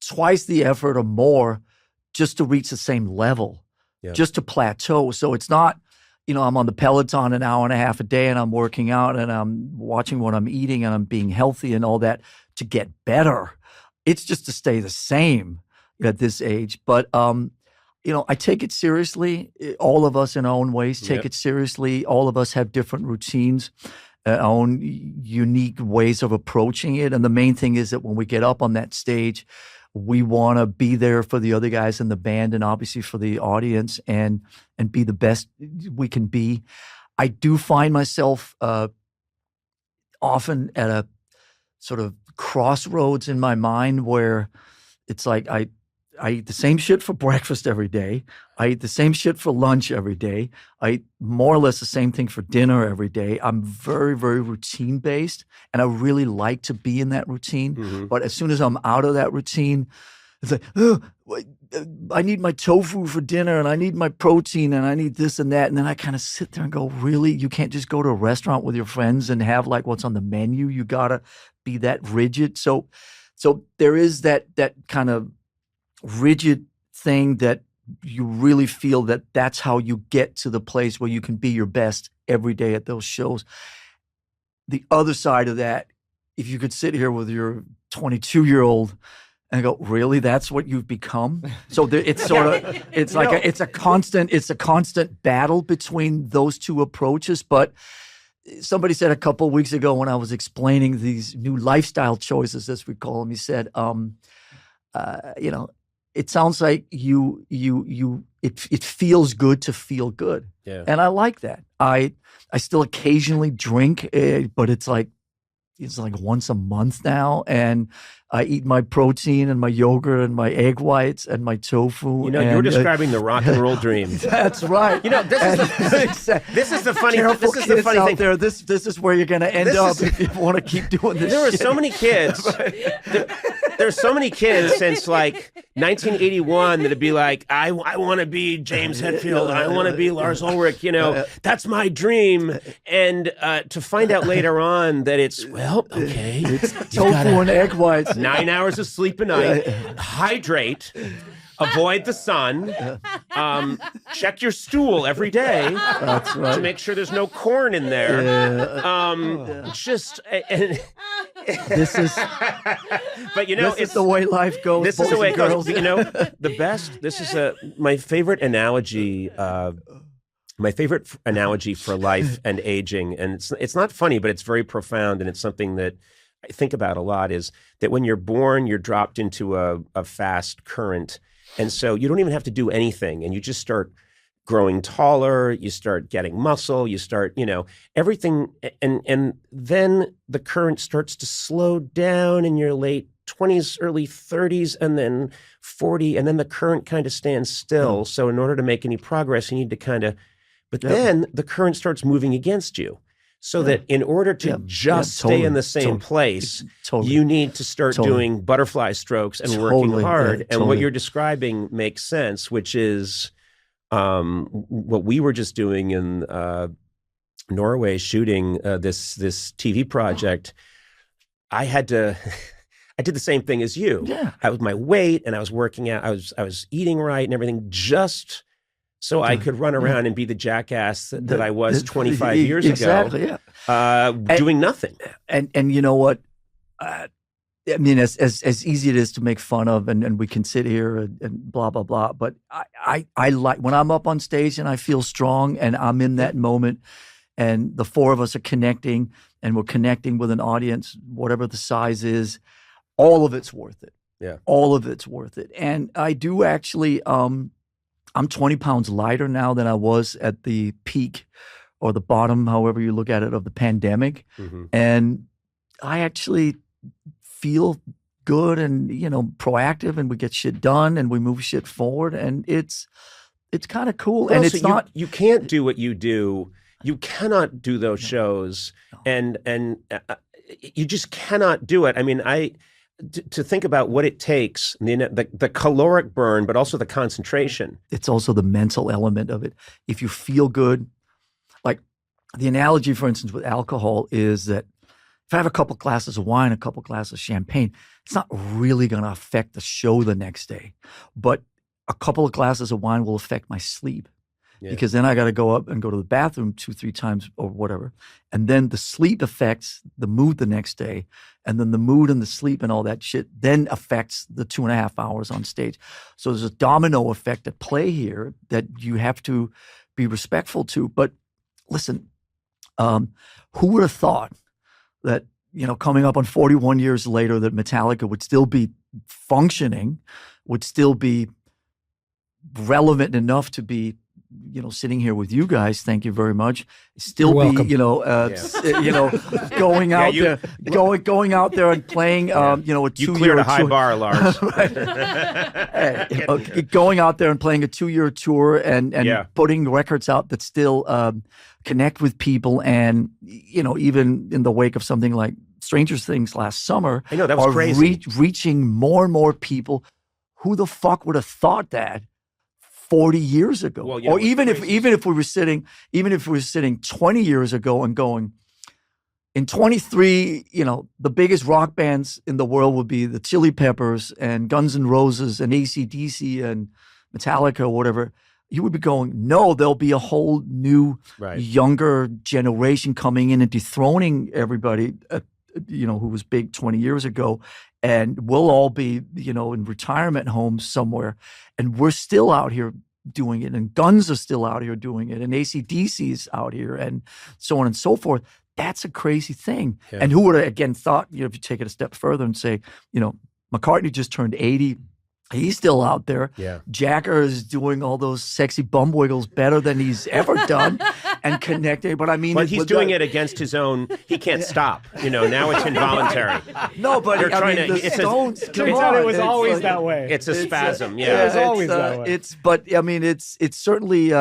twice the effort or more just to reach the same level, just to plateau. So it's not, I'm on the Peloton an hour and a half a day and I'm working out and I'm watching what I'm eating and I'm being healthy and all that to get better. It's just to stay the same at this age. But, I take it seriously. All of us in our own ways take it seriously. All of us have different routines, our own unique ways of approaching it. And the main thing is that when we get up on that stage, we want to be there for the other guys in the band and obviously for the audience and be the best we can be. I do find myself often at a sort of crossroads in my mind where it's like I eat the same shit for breakfast every day. I eat the same shit for lunch every day. I eat more or less the same thing for dinner every day. I'm very, very routine based and I really like to be in that routine. Mm-hmm. But as soon as I'm out of that routine, It's like, oh, I need my tofu for dinner, and I need my protein, and I need this and that. And then I kind of sit there and go, really? You can't just go to a restaurant with your friends and have like what's on the menu? You gotta be that rigid. So there is that kind of rigid thing that you really feel that that's how you get to the place where you can be your best every day at those shows. The other side of that, if you could sit here with your 22-year-old and go, really, that's what you've become? So it's sort of, it's like it's a constant battle between those two approaches. But somebody said a couple of weeks ago when I was explaining these new lifestyle choices, as we call them, he said, it sounds like it feels good to feel good. Yeah. And I like that. I still occasionally drink, but it's like once a month now. And I eat my protein and my yogurt and my egg whites and my tofu. You're describing the rock and roll dream. That's right. This is the funny thing out there. This is where you're going to end up if you want to keep doing this. There are so many kids. There's so many kids since like 1981 that'd be like, I want to be James Hetfield. I want to be Lars Ulrich. That's my dream. And to find out later on that it's tofu and egg whites. 9 hours of sleep a night. Hydrate. Avoid the sun. Check your stool every day. That's right. To make sure there's no corn in there. This is. But this is the way life goes. This is the way it goes. The best. This is my favorite analogy. My favorite analogy for life and aging, and it's not funny, but it's very profound, and it's something that I think about a lot. Is that when you're born, you're dropped into a fast current. And so you don't even have to do anything, and you just start growing taller, you start getting muscle, you start, everything. And then the current starts to slow down in your late 20s, early 30s, and then 40, and then the current kind of stands still. So in order to make any progress, you need to then the current starts moving against you. So that in order to stay in the same place, you need to start doing butterfly strokes and working hard. And what you're describing makes sense, which is what we were just doing in Norway, shooting this TV project. I did the same thing as you. Yeah. I was my weight, and I was working out. I was eating right and everything, just so I could run around and be the jackass that I was 25 years ago. Doing nothing. And you know what? I mean, as easy it is to make fun of, and we can sit here and blah, blah, blah. But I like when I'm up on stage and I feel strong and I'm in that moment and the four of us are connecting and we're connecting with an audience, whatever the size is, all of it's worth it. Yeah. All of it's worth it. And I do actually, I'm 20 pounds lighter now than I was at the peak or the bottom, however you look at it, of the pandemic. Mm-hmm. And I actually feel good and, proactive, and we get shit done and we move shit forward, and it's kind of cool. Well, and so it's not. You can't do what you do. You cannot do those shows. And you just cannot do it. I mean, to think about what it takes, the caloric burn, but also the concentration. It's also the mental element of it. If you feel good, like the analogy, for instance, with alcohol is that if I have a couple glasses of wine, a couple glasses of champagne, it's not really going to affect the show the next day. But a couple of glasses of wine will affect my sleep. Yeah. Because then I got to go up and go to the bathroom 2-3 times or whatever. And then the sleep affects the mood the next day. And then the mood and the sleep and all that shit then affects the 2.5 hours on stage. So there's a domino effect at play here that you have to be respectful to. But listen, who would have thought that, coming up on 41 years later, that Metallica would still be functioning, would still be relevant enough to be sitting here with you guys, thank you very much. Still You're be, going out there, going out there and playing, a 2-year You cleared a high bar, Lars. Going out there and playing a 2-year tour and putting records out that still connect with people, and even in the wake of something like Stranger Things last summer, I know that was crazy. Reaching more and more people who the fuck would have thought that 40 years ago? Well, or even if we were sitting 20 years ago and going, in 23, the biggest rock bands in the world would be the Chili Peppers and Guns N' Roses and AC/DC and Metallica or whatever. You would be going, no, there'll be a whole new, younger generation coming in and dethroning everybody, who was big 20 years ago. And we'll all be, in retirement homes somewhere. And we're still out here doing it. And Guns are still out here doing it. And AC/DC is out here and so on and so forth. That's a crazy thing. Yeah. And who would have, again, thought, if you take it a step further and say, McCartney just turned 80. He's still out there. Yeah. Jagger is doing all those sexy bum wiggles better than he's ever done and connecting. But I mean, but he's doing it against his own. He can't stop. Now it's involuntary. No, but the Stones. It was always that way. It's a spasm. It was always that way. It's certainly.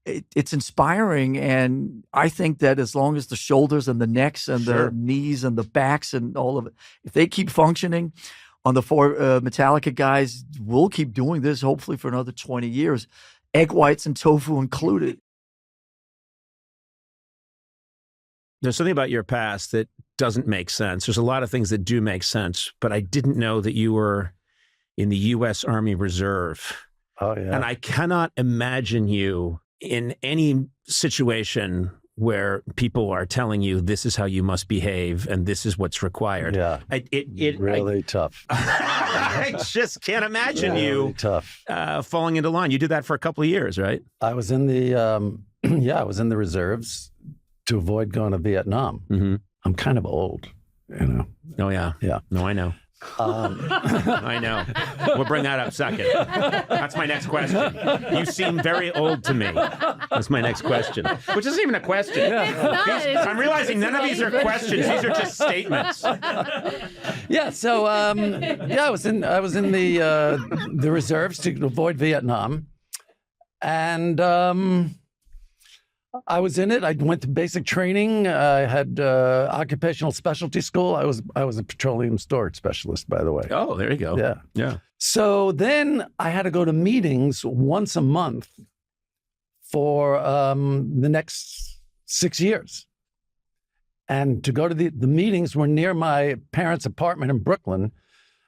It's inspiring, and I think that as long as the shoulders and the necks and the knees and the backs and all of it, if they keep functioning on the four Metallica guys, we'll keep doing this hopefully for another 20 years, egg whites and tofu included. There's something about your past that doesn't make sense. There's a lot of things that do make sense, but I didn't know that you were in the U.S. Army Reserve. Oh, yeah. And I cannot imagine you in any situation where people are telling you this is how you must behave and this is what's required. Yeah, really tough. I just can't imagine you really tough. Falling into line. You did that for a couple of years, right? I was in the I was in the reserves to avoid going to Vietnam. Mm-hmm. I'm kind of old, Oh yeah, yeah. No, I know. I know. We'll bring that up second. That's my next question. You seem very old to me. That's my next question. Which isn't even a question. I'm realizing none of these are questions. These are just statements. Yeah. So I was in the reserves to avoid Vietnam, and I was in it. I went to basic training. I had occupational specialty school. I was a petroleum storage specialist, by the way. Oh, there you go. Yeah. So then I had to go to meetings once a month for the next 6 years. And to go to the meetings were near my parents' apartment in Brooklyn.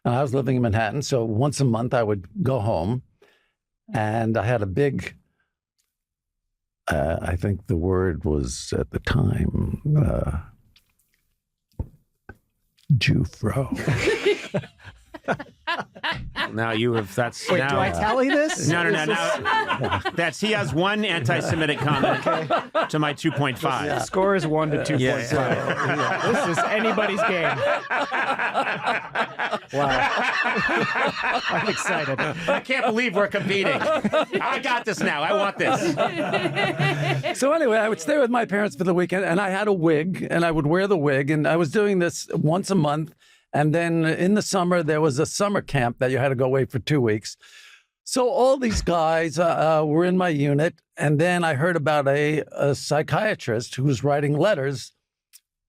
And I was living in Manhattan. So once a month I would go home. And I had a big... I think the word was at the time, Jufro. Now you have, that's Wait, now. do I tally this? No. That's, he has one anti-Semitic comment to my 2.5. The score is 1 to 2.5. Yeah. This is anybody's game. Wow. I'm excited. I can't believe we're competing. I got this now. I want this. So anyway, I would stay with my parents for the weekend, and I had a wig, and I would wear the wig, and I was doing this once a month. And then in the summer, there was a summer camp that you had to go away for 2 weeks. So all these guys were in my unit. And then I heard about a psychiatrist who was writing letters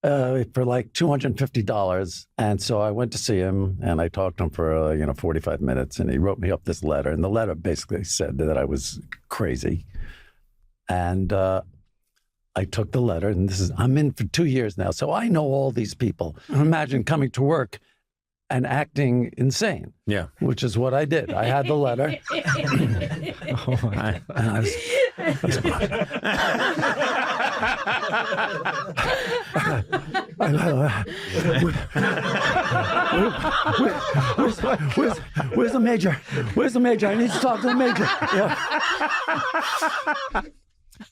for like $250. And so I went to see him and I talked to him for, 45 minutes. And he wrote me up this letter. And the letter basically said that I was crazy. And I took the letter, and I'm in for 2 years now, so I know all these people. Imagine coming to work and acting insane. Yeah. Which is what I did. I had the letter. Where's the major? Where's the major? I need to talk to the major. Yeah.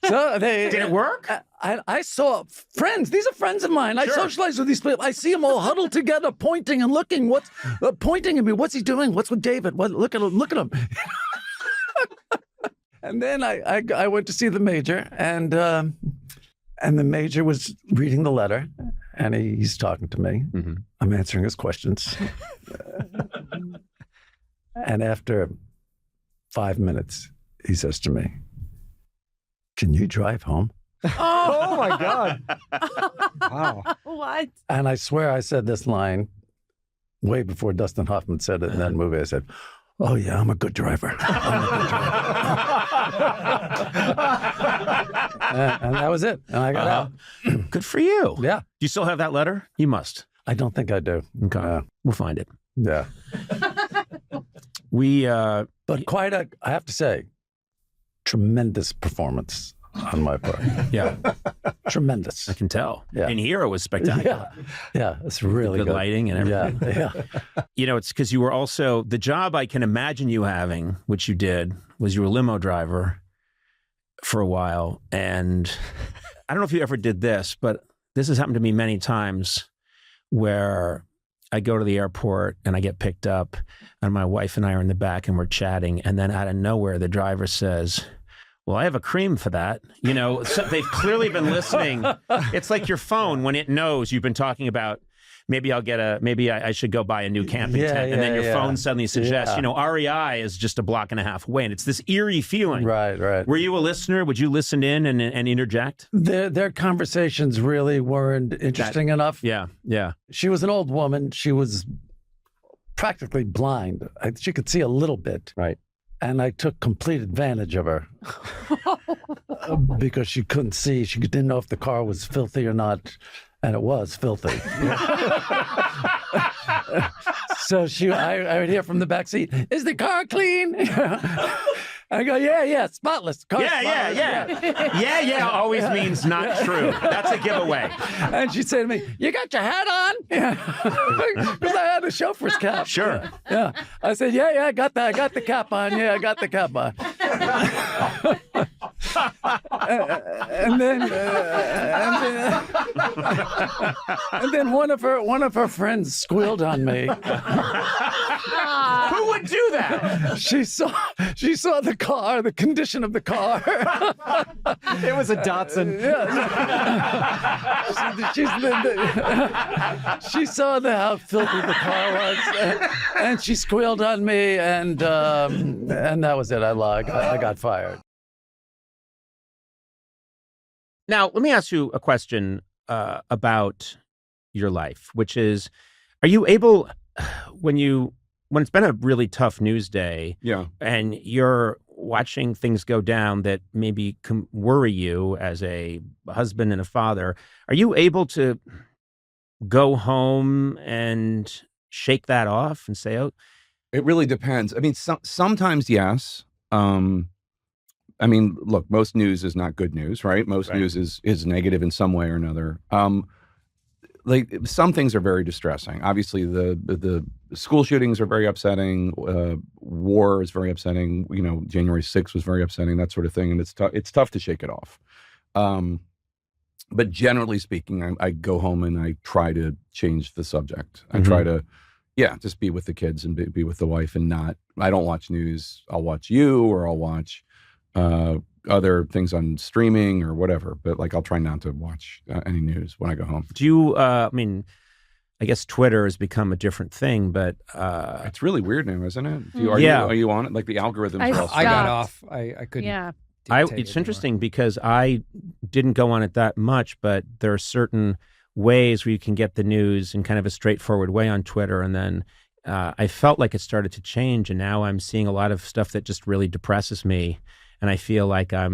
So did it work? I saw friends. These are friends of mine. I socialize with these people. I see them all huddled together, pointing and looking. What's pointing at me? What's he doing? What's with David? Look at him! Look at him! And then I went to see the major, and the major was reading the letter, and he's talking to me. Mm-hmm. I'm answering his questions, and after 5 minutes, he says to me, "Can you drive home?" Oh my God. Wow. What? And I swear I said this line way before Dustin Hoffman said it in that movie. I said, Oh yeah, I'm a good driver. I'm a good driver. And that was it. And I got out. Good for you. Yeah. Do you still have that letter? You must. I don't think I do. Okay. We'll find it. Yeah. But quite I have to say, tremendous performance on my part. Yeah. Tremendous. I can tell. Yeah. And here it was spectacular. Yeah, it's really good. Lighting and everything. Yeah. You know, it's because you were also, the job I can imagine you having, which you did, was you were a limo driver for a while. And I don't know if you ever did this, but this has happened to me many times where I go to the airport and I get picked up and my wife and I are in the back and we're chatting. And then out of nowhere, the driver says, well, I have a cream for that. You know, so they've clearly been listening. It's like your phone when it knows you've been talking about, maybe I should go buy a new camping tent. And then your phone suddenly suggests, you know, REI is just a block and a half away. And it's this eerie feeling. Right. Were you a listener? Would you listen in and interject? Their conversations really weren't interesting enough. Yeah. She was an old woman. She was practically blind. She could see a little bit. Right. And I took complete advantage of her because she couldn't see. She didn't know if the car was filthy or not. And it was filthy. So I would hear from the back seat, is the car clean? I go, yeah, spotless. Car's spotless. Yeah, always means not true. That's a giveaway. And she'd say to me, you got your hat on? Because I had a chauffeur's cap. Sure. Yeah. I said, yeah, I got that. I got the cap on. Yeah, I got the cap on. And then one of her friends squealed on me. Who would do that? She saw the car, the condition of the car. It was a Datsun. She saw how filthy the car was, and she squealed on me, and that was it. I got fired. Now, let me ask you a question about your life, which is, are you able, when it's been a really tough news day, and you're watching things go down that maybe worry you as a husband and a father, are you able to go home and shake that off and say, oh? It really depends. I mean, sometimes yes. I mean, look, most news is not good news, right? Most news is negative in some way or another. Like some things are very distressing. Obviously, the school shootings are very upsetting. War is very upsetting. You know, January 6th was very upsetting. That sort of thing, and it's tough to shake it off. But generally speaking, I go home and I try to change the subject. I try to, just be with the kids and be with the wife, and I don't watch news. I'll watch you, or I'll watch other things on streaming or whatever, but like I'll try not to watch any news when I go home. Do you, I mean, I guess Twitter has become a different thing, but it's really weird now, isn't it? Are you on it? Like the algorithms are all I got off. I couldn't. Yeah. It's interesting because I didn't go on it that much, but there are certain ways where you can get the news in kind of a straightforward way on Twitter, and then I felt like it started to change, and now I'm seeing a lot of stuff that just really depresses me. And I feel like a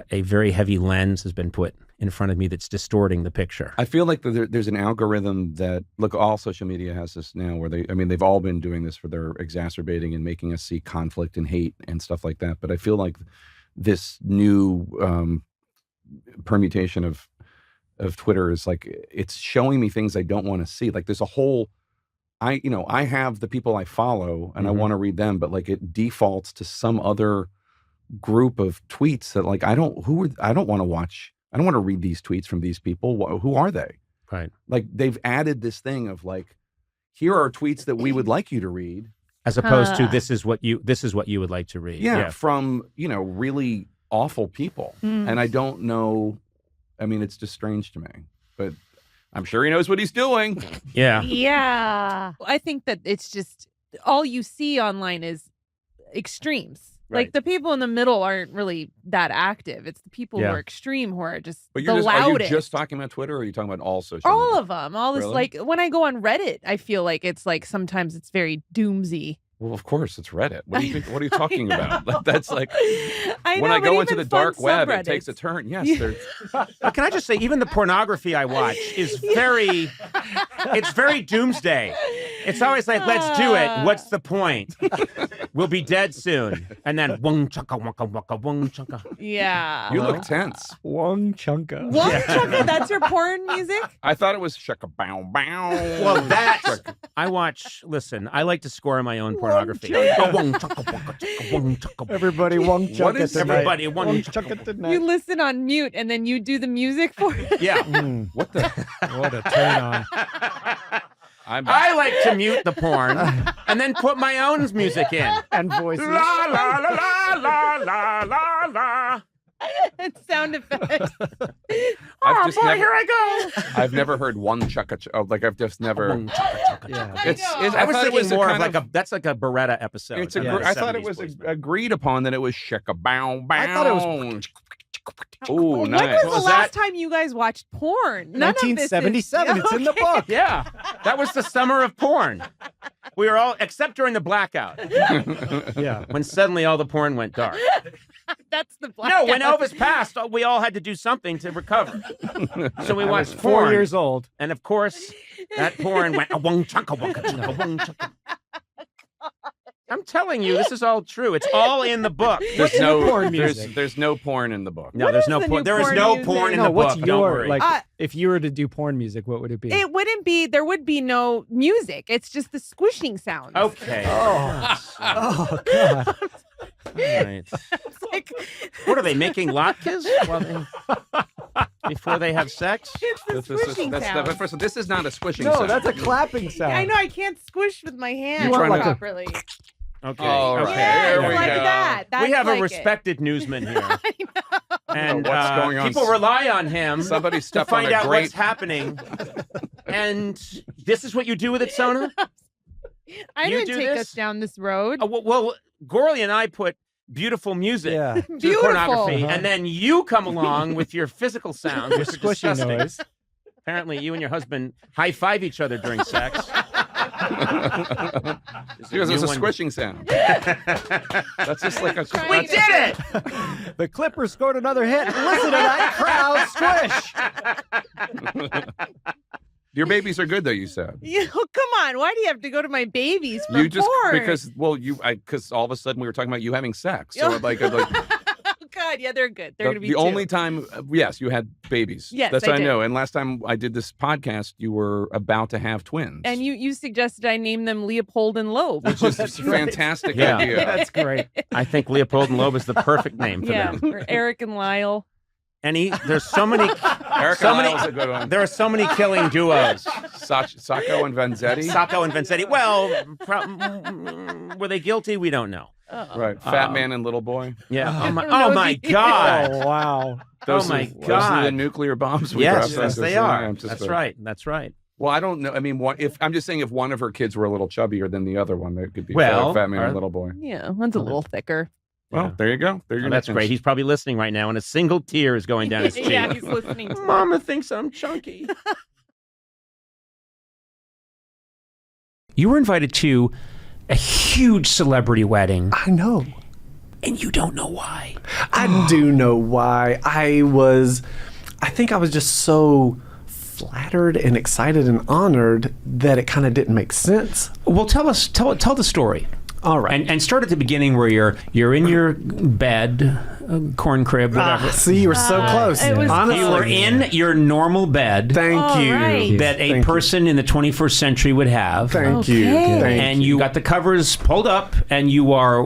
very heavy lens has been put in front of me that's distorting the picture. I feel like there's an algorithm that, look, all social media has this now where they've all been doing this, where they're exacerbating and making us see conflict and hate and stuff like that. But I feel like this new permutation of Twitter is like, it's showing me things I don't want to see. Like there's a whole, I have the people I follow and I want to read them, but like it defaults to some other group of tweets that like I don't want to watch. I don't want to read these tweets from these people. Who are they? Right. Like they've added this thing of like, here are tweets that we would like you to read, as opposed to this is what you would like to read. Yeah. From really awful people, and I don't know. I mean, it's just strange to me, but I'm sure he knows what he's doing. Yeah. Yeah. I think that it's just all you see online is extremes. Right. Like the people in the middle aren't really that active. It's the people who are extreme who are just the loudest. Are you just talking about Twitter, or are you talking about all social media? All of them. All this, Really? like when I go on Reddit, I feel like it's like sometimes it's very doomsy. Well, of course, it's Reddit. What do you think? What are you talking about? Like, that's like I when know, I but go into even the dark fun web, it subreddits. takes a turn. Yes, there's Can I just say, even the pornography I watch is very, it's very doomsday. It's always like, let's do it. What's the point? We'll be dead soon. And then, wong chunka, wonka, wonka, wong chunka. Yeah. you look tense. Wong chunka. Wong chunka, that's your porn music? I thought it was shaka bow bow. Well, that's, I watch, listen, I like to score my own pornography. Wong chunka, wonka, chunka, wong chunka. Everybody wong chunka What is tonight. everybody wong Wong chunka? chunka tonight. You listen on mute and then you do the music for it? Yeah. What the? What a turn on. I like to mute the porn and then put my own music in. And voices. La la la la la la la. And sound effects. I've just never, Here I go. I've never heard one chaka. Like I've just never. Yeah. It's. know. It's I was thought it thinking was more kind of like that's like a Beretta episode. It's of a, the I thought it 70s was boys band. agreed upon that it was shaka bow bow. I thought it was. Ooh, When nice. was the last time you guys watched porn? None of this is- 1977. It's in the book. Yeah, that was the summer of porn. We were all, except during the blackout, Yeah. when suddenly all the porn went dark. That's the black. No, when Elvis passed, we all had to do something to recover. So we I was watched 4 porn, years old. and of course, that porn went wong chunka wonka chunka wong chunka. I'm telling you, this is all true. It's all in the book. There's no porn music? There's no porn in the book. No, What there's is no the porn. new There is porn no music? porn in No, the what's book. Don't your worry. like? If you were to do porn music, what would it be? It wouldn't be, there would be no music. It's just the squishing sounds. Okay. Oh God. All right. It's like, What are they making latkes before they have sex? it's the squishing sounds. First, this is not a squishing No, sound. that's a clapping sound. I know, I can't squish with my hand You're trying to- properly. Okay. All okay. right, Yeah, there it's we like go. that. That's We have like a respected newsman here, I know. and what's going on? people rely on him Somebody to stepped on find a out great. what's happening. And this is what you do with it, Sona? I You didn't do take this? us down this road. Well, Gourley and I put beautiful music Yeah. to the Beautiful. pornography, Uh-huh. and then you come along with your physical sounds, Your which are squishy disgusting. noise. Apparently, you and your husband high-five each other during sex. Because it's a New one. squishing sound. That's just like a. Trying We to- did it! The Clippers scored another hit. Listen to that crowd squish. Your babies are good though. You said. You know, come on. Why do you have to go to my babies for You just porn? because because all of a sudden we were talking about you having sex. So Yeah. like Oh God, yeah, they're good. They're gonna be the two. only time yes you had babies. Yes, that's I what I did. know. And last time I did this podcast, you were about to have twins. And you suggested I name them Leopold and Loeb. which is a That's right. fantastic Yeah. idea. That's great. I think Leopold and Loeb is the perfect name for Yeah, them. or Eric and Lyle. And there's so many, Eric so and many, Lyle's a good one. there are so many killing duos. Sacco and Vanzetti. Sacco and Vanzetti. Well, were they guilty? We don't know. Oh. Right. Fat Man and Little Boy. Yeah. Oh my, I don't know oh my the- God. Oh wow. Those my are, Those are God. the nuclear bombs we Yes, referenced. yes, they Yeah, are. I'm just That's right. That's right. Well, I don't know. I mean, if I'm just saying, if one of her kids were a little chubbier than the other one, that could be Well, Fat Man are- and Little Boy. Yeah, one's a little thicker. Well, Yeah. there you go. There you Oh, go. that's great. He's probably listening right now, and a single tear is going down his cheek. Yeah, he's listening. To Mama thinks I'm chunky. You were invited to a huge celebrity wedding, I know. and you don't know why. I do know why. I think I was just so flattered and excited and honored that it kind of didn't make sense. Well, tell the story. All right. And start at the beginning where you're in your bed, corn crib, whatever. See, you were so close. it was Honestly. You were in your normal bed Thank All you. right. that a Thank you. person in the 21st century would have. Thank you. Okay. Thank And you got the covers pulled up, and you are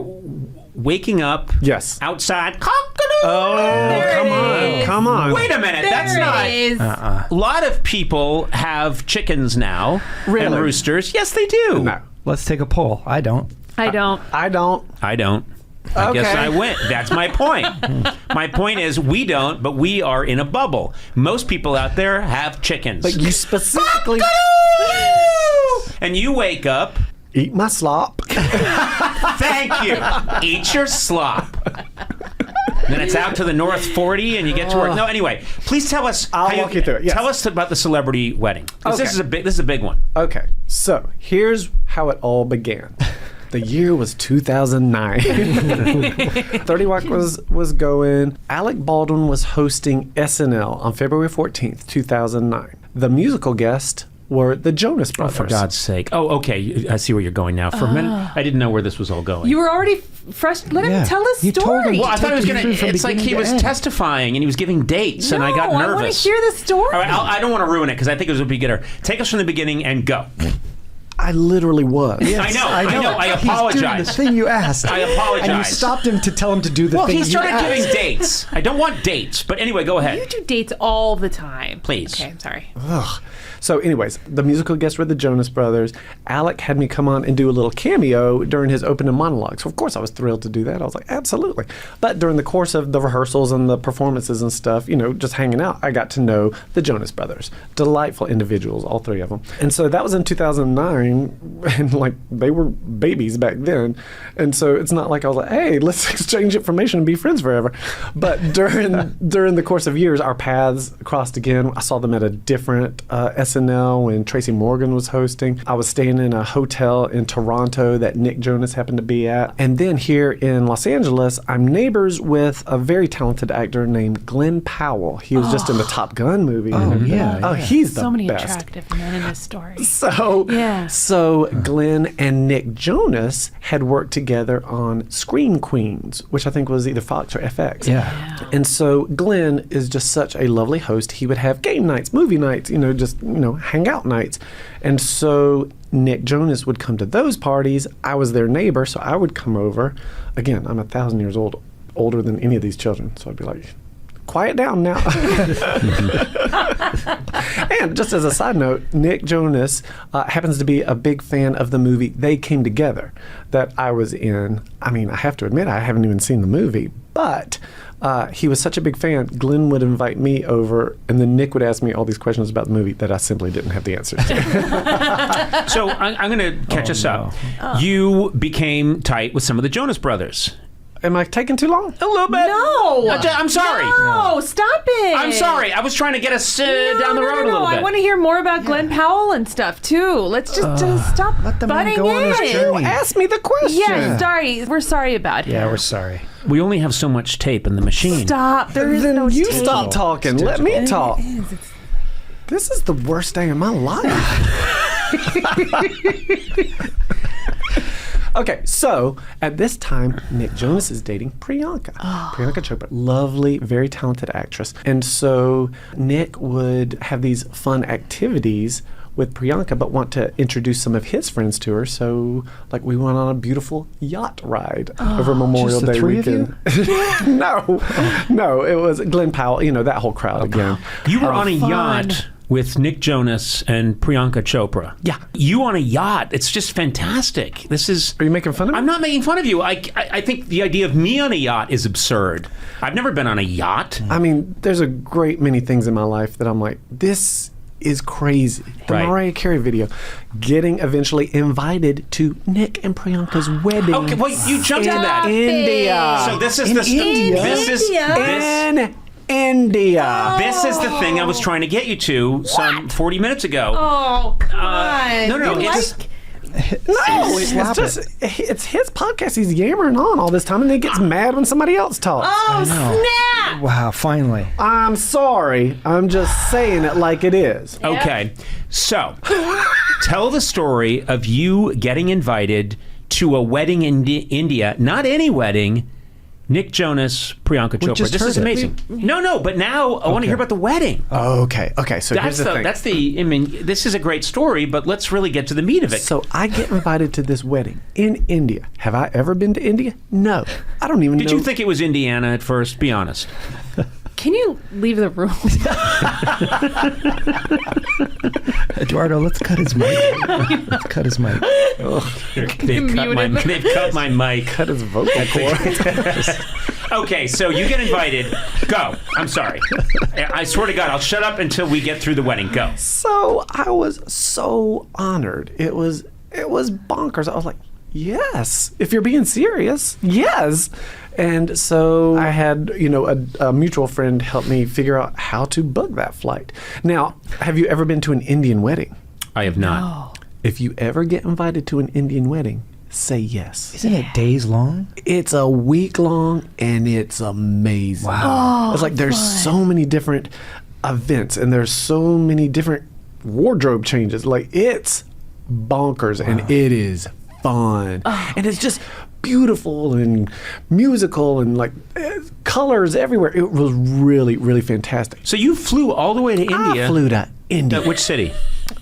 waking up Yes. outside. Oh, There come it on. is. Come on. Wait a minute, that's There not. it is. A lot of people have chickens now and Really? roosters. Yes, they do. No. Let's take a poll. I don't. I don't. I don't. I don't. I guess Okay. I win. That's my point. My point is we don't, but we are in a bubble. Most people out there have chickens. But you specifically And you wake up. eat my slop. Thank you. Eat your slop. Then it's out to the North 40 and you get to work. No, anyway, please tell us. I'll how walk you through it, yes. Tell us about the celebrity wedding. 'Cause Okay. This is a big one. Okay, so here's how it all began. The year was 2009. 30 Rock was going. Alec Baldwin was hosting SNL on February 14th, 2009. The musical guest were the Jonas Brothers. For God's sake. Oh, okay. I see where you're going now. For a minute, I didn't know where this was all going. You were already fresh. Let him tell his story. Well, I thought he was going to. It's like he was testifying and he was giving dates, and I got nervous. I want to hear the story. All right, I don't want to ruin it because I think it was a beginner. Take us from the beginning and go. I literally was. Yes, I know. I apologize. He's doing the thing you asked. I apologize. And you stopped him to tell him to do the thing you asked. Well, he started giving dates. I don't want dates. But anyway, go ahead. You do dates all the time. Please. Okay, I'm sorry. Ugh. So anyways, the musical guests were the Jonas Brothers. Alec had me come on and do a little cameo during his opening monologue. So of course I was thrilled to do that. I was like, absolutely. But during the course of the rehearsals and the performances and stuff, just hanging out, I got to know the Jonas Brothers. Delightful individuals, all three of them. And so that was in 2009, and like they were babies back then. And so it's not like I was like, hey, let's exchange information and be friends forever. But during the course of years, our paths crossed again. I saw them at a different SNL when Tracy Morgan was hosting. I was staying in a hotel in Toronto that Nick Jonas happened to be at. And then here in Los Angeles, I'm neighbors with a very talented actor named Glenn Powell. He was just in the Top Gun movie. Oh, yeah. Oh, he's the so many best. attractive men in this story. So Glenn and Nick Jonas had worked together on Scream Queens, which I think was either Fox or FX. Yeah. And so Glenn is just such a lovely host. He would have game nights, movie nights, hangout nights. And so Nick Jonas would come to those parties. I was their neighbor, so I would come over. Again, I'm 1,000 years older than any of these children. So I'd be like, quiet down now. And just as a side note, Nick Jonas happens to be a big fan of the movie They Came Together that I was in. I mean, I have to admit, I haven't even seen the movie, but he was such a big fan. Glenn would invite me over, and then Nick would ask me all these questions about the movie that I simply didn't have the answers to. So I'm going to catch us up. You became tight with some of the Jonas Brothers. Am I taking too long? A little bit. No. I'm sorry. No, stop it. I'm sorry. I was trying to get us down the road a little bit. I want to hear more about Glenn Powell and stuff, too. Let's just stop Let the man butting go on his in. journey. Ask me the question. Yeah, sorry. We're sorry about him. Yeah, we're sorry. We only have so much tape in the machine. Stop. There is Then no you tape. stop talking. Let me talk. This is the worst day of my life. Okay, so at this time, Nick Jonas is dating Priyanka. Priyanka Chopra, lovely, very talented actress. And so Nick would have these fun activities with Priyanka, but want to introduce some of his friends to her. So, like, we went on a beautiful yacht ride over Memorial just the Day three of weekend. No, it was Glenn Powell, that whole crowd again. You were on a yacht with Nick Jonas and Priyanka Chopra. Yeah. You on a yacht. It's just fantastic. This is... Are you making fun of me? I'm not making fun of you. I think the idea of me on a yacht is absurd. I've never been on a yacht. I mean, there's a great many things in my life that I'm like, this is crazy. The Right. Mariah Carey video, getting eventually invited to Nick and Priyanka's wedding. Okay, well, you jumped to that. India. So this is In the... India? This is... This, India. This is the thing I was trying to get you to some 40 minutes ago. Oh, come on. No, it's... It's his podcast. He's yammering on all this time, and then he gets mad when somebody else talks. Oh, snap. Wow, finally. I'm sorry. I'm just saying it like it is. Okay, so tell the story of you getting invited to a wedding in India. Not any wedding. Nick Jonas, Priyanka Chopra. just This is heard it. amazing. No, but now I want to hear about the wedding. Okay. So here's the thing. I mean, this is a great story, but let's really get to the meat of it. So I get invited to this wedding in India. Have I ever been to India? No. I don't even know. Did you think it was Indiana at first? Be honest. Can you leave the room? Eduardo, let's cut his mic. Let's cut his mic. They've cut my mic. Cut his vocal cord. Okay, so you get invited. Go. I'm sorry. I swear to God, I'll shut up until we get through the wedding. Go. So I was so honored. It was bonkers. I was like, yes, if you're being serious, yes. And so I had, a mutual friend help me figure out how to book that flight. Now, have you ever been to an Indian wedding? I have not. If you ever get invited to an Indian wedding, say yes. Isn't it days long? It's a week long and it's amazing. Wow. It's like there's so many different events and there's so many different wardrobe changes. Like it's bonkers and it is fun. And it's just beautiful and musical and like colors everywhere. It was really, really fantastic. So you flew all the way to India. I flew to India. Which city?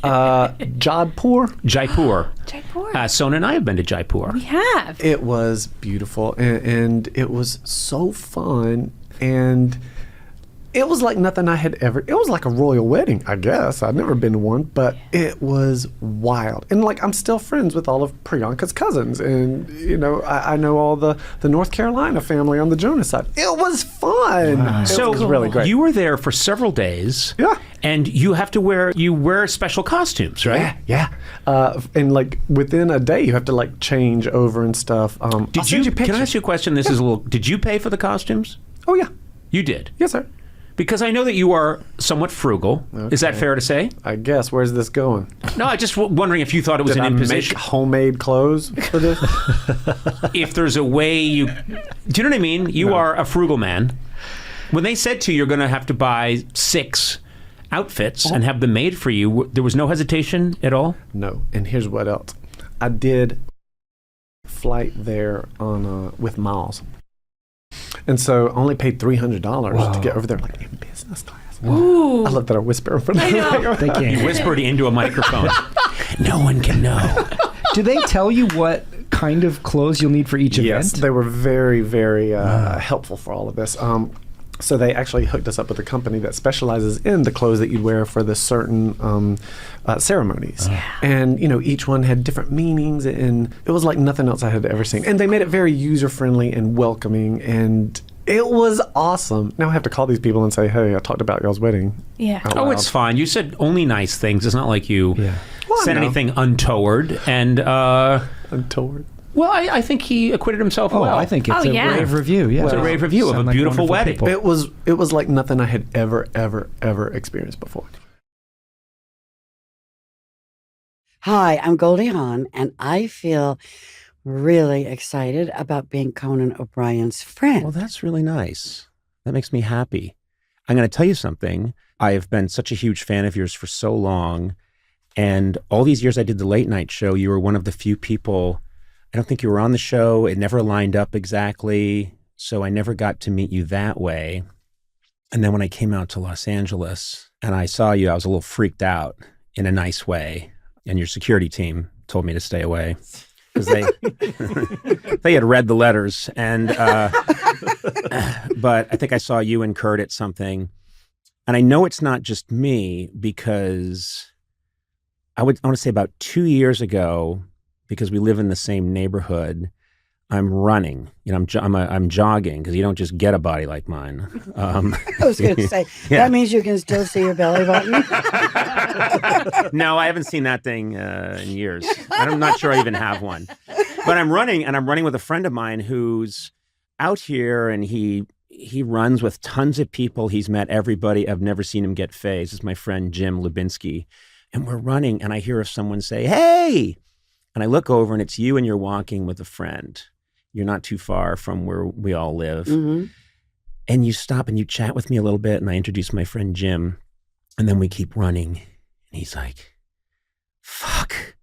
Jaipur. Jaipur. Jaipur. Sona and I have been to Jaipur. We have. It was beautiful and it was so fun and it was like nothing I had ever. It was like a royal wedding, I guess. I'd never been to one, but it was wild. And like I'm still friends with all of Priyanka's cousins, and you know I know all the North Carolina family on the Jonas side. It was fun. Wow. So it was really great. You were there for several days. Yeah. And you have to wear special costumes, right? Yeah. And like within a day, you have to like change over and stuff. Did you? Can I ask you a question? This is a little. Did you pay for the costumes? Oh yeah. You did. Yes, sir. Because I know that you are somewhat frugal. Okay. Is that fair to say? I guess. Where's this going? No, I just wondering if you thought it was Did an I imposition. make homemade clothes for this? If there's a way you, do you know what I mean? You are a frugal man. When they said to you, you're going to have to buy 6 outfits and have them made for you, there was no hesitation at all? No. And here's what else. I did flight there on with miles. And so I only paid $300 to get over there, like in business class. Ooh. I love that I whisper in front of them. They can't. You whispered into a microphone. No one can know. Do they tell you what kind of clothes you'll need for each Yes, event? they were very, very helpful for all of this. So they actually hooked us up with a company that specializes in the clothes that you'd wear for the certain ceremonies. And, you know, each one had different meanings, and it was like nothing else I had ever seen. And they made it very user-friendly and welcoming, and it was awesome. Now I have to call these people and say, hey, I talked about y'all's wedding. Yeah. out Oh, loud. it's fine. You said only nice things. It's not like you Well, I said know. anything untoward. And, Untoward. well, I think he acquitted himself Oh, well. I think it's Oh, a yeah. rave review. Yeah, It's a rave review of Sound a like beautiful wonderful wedding. people. It was like nothing I had ever experienced before. Hi, I'm Goldie Hawn, and I feel really excited about being Conan O'Brien's friend. Well, that's really nice. That makes me happy. I'm going to tell you something. I have been such a huge fan of yours for so long. And all these years I did the late night show, you were one of the few people. I don't think you were on the show. It never lined up exactly. So I never got to meet you that way. And then when I came out to Los Angeles and I saw you, I was a little freaked out in a nice way. And your security team told me to stay away because they had read the letters. And but I think I saw you and Kurt at something. And I know it's not just me because I want to say about 2 years ago, because we live in the same neighborhood, I'm running. You know, I'm jogging because you don't just get a body like mine. I was going to say, Yeah. that means you can still see your belly button. No, I haven't seen that thing in years. I'm not sure I even have one. But I'm running, and I'm running with a friend of mine who's out here, and he runs with tons of people. He's met everybody. I've never seen him get phased. This is my friend Jim Lubinsky. And we're running, and I hear someone say, hey! And I look over, and it's you, and you're walking with a friend. You're not too far from where we all live. Mm-hmm. And you stop, and you chat with me a little bit, and I introduce my friend Jim. And then we keep running. And he's like, fuck,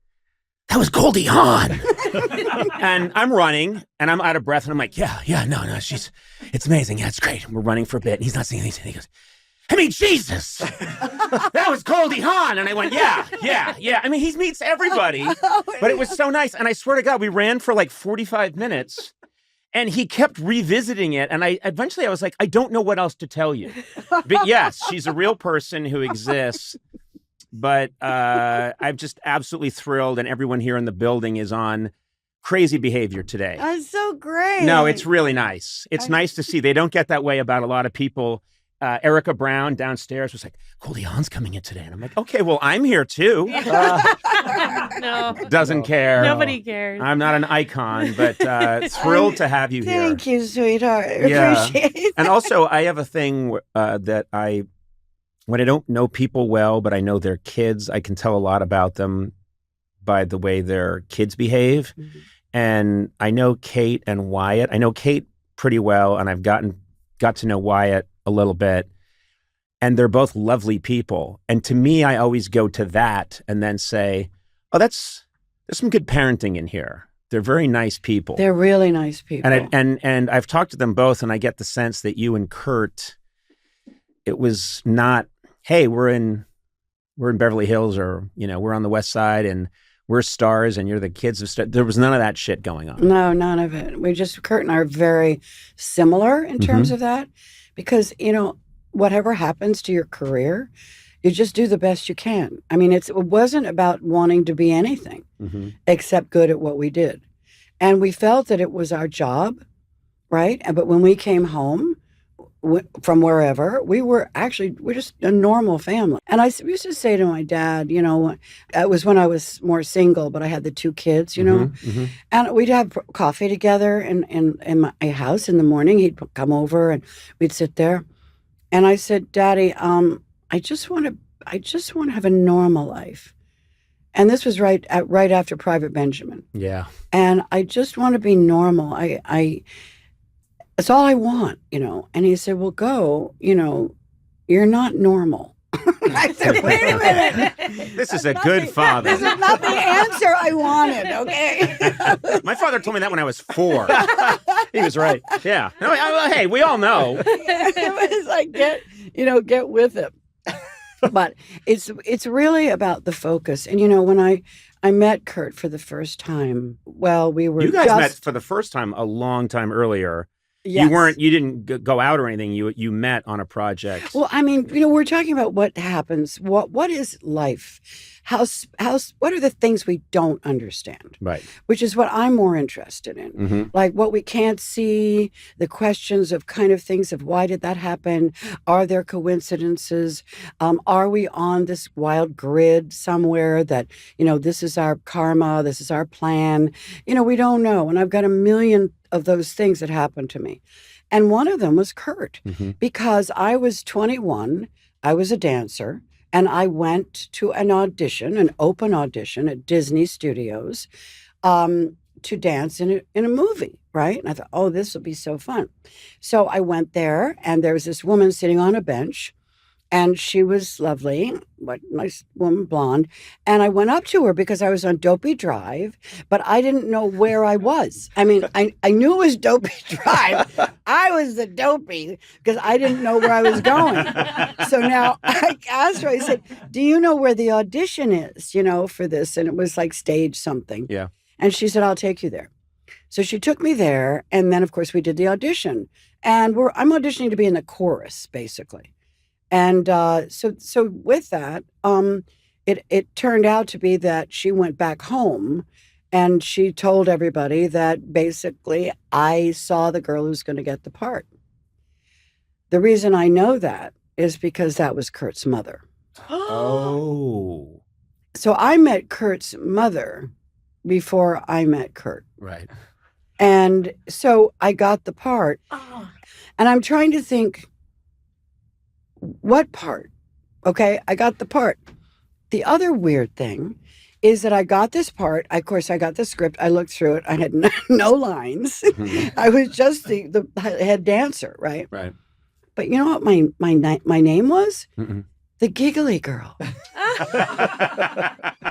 that was Goldie Hawn. And I'm running, and I'm out of breath, and I'm like, yeah, no, it's amazing. Yeah, it's great. And we're running for a bit, and he's not saying anything. He goes, I mean, Jesus, that was Goldie Hawn. And I went, yeah. I mean, he meets everybody, but it was so nice. And I swear to God, we ran for like 45 minutes, and he kept revisiting it. And I was like, I don't know what else to tell you. But yes, she's a real person who exists. But I'm just absolutely thrilled, and everyone here in the building is on crazy behavior today. That's so great. No, it's really nice. It's nice to see. They don't get that way about a lot of people. Erica Brown downstairs was like, Goldie Hawn's coming in today. And I'm like, okay, well, I'm here too. No. Doesn't care. Nobody cares. I'm not an icon, but thrilled to have you here. Thank you, sweetheart. I Yeah. appreciate it. And also, I have a thing that when I don't know people well, but I know their kids, I can tell a lot about them by the way their kids behave. Mhm. and I know Kate and Wyatt. I know Kate pretty well, and I've got to know Wyatt a little bit. And they're both lovely people. And to me, I always go to that and then say, oh, there's some good parenting in here. They're very nice people. They're really nice people. And I've talked to them both, and I get the sense that you and Kurt, it was not, hey, we're in Beverly Hills, or, we're on the West Side and we're stars and you're the kids of stars. There was none of that shit going on. No, none of it. Kurt and I are very similar in terms of that, because, whatever happens to your career, you just do the best you can. I mean, it wasn't about wanting to be anything except good at what we did. And we felt that it was our job, right? But when we came home from wherever, we're just a normal family. And I used to say to my dad, it was when I was more single, but I had the 2 kids, and we'd have coffee together in my house in the morning. He'd come over and we'd sit there. And I said, Daddy, I just want to have a normal life. And this was right after Private Benjamin. Yeah. And I just want to be normal. That's all I want, And he said, well, go, you're not normal. I said, wait a minute. This is a good father. This is not the answer I wanted, okay? My father told me that when I was 4. He was right. Yeah. No, hey, we all know. It was like, get with it. But it's really about the focus. And, when I met Kurt for the first time, You guys met for the first time a long time earlier. Yes. You didn't go out or anything. You met on a project. Well, I mean, we're talking about what happens. What is life? What are the things we don't understand? Right. Which is what I'm more interested in. Like what we can't see, the questions of kind of things of why did that happen? Are there coincidences? Are we on this wild grid somewhere that, this is our karma, this is our plan? We don't know. And I've got a million of those things that happened to me. And one of them was Kurt, because I was 21, I was a dancer, and I went to an open audition at Disney Studios to dance in a movie, right? And I thought, oh, this will be so fun. So I went there, and there was this woman sitting on a bench, and she was lovely, but nice woman, blonde. And I went up to her because I was on Dopey Drive, but I didn't know where I was. I mean, I knew it was Dopey Drive. I was the dopey because I didn't know where I was going. So now I asked her, I said, do you know where the audition is, for this? And it was like stage something. Yeah. And she said, I'll take you there. So she took me there. And then, of course, we did the audition. And I'm auditioning to be in the chorus, basically. And so with that, it turned out to be that she went back home and she told everybody that basically I saw the girl who's going to get the part. The reason I know that is because that was Kurt's mother. Oh. So I met Kurt's mother before I met Kurt. Right. And so I got the part. And I'm trying to think, what part? Okay, I got the part. The other weird thing is that I got this part. Of course, I got the script. I looked through it. I had no lines. I was just the head dancer, right? Right. But you know what my name was? The Giggly Girl.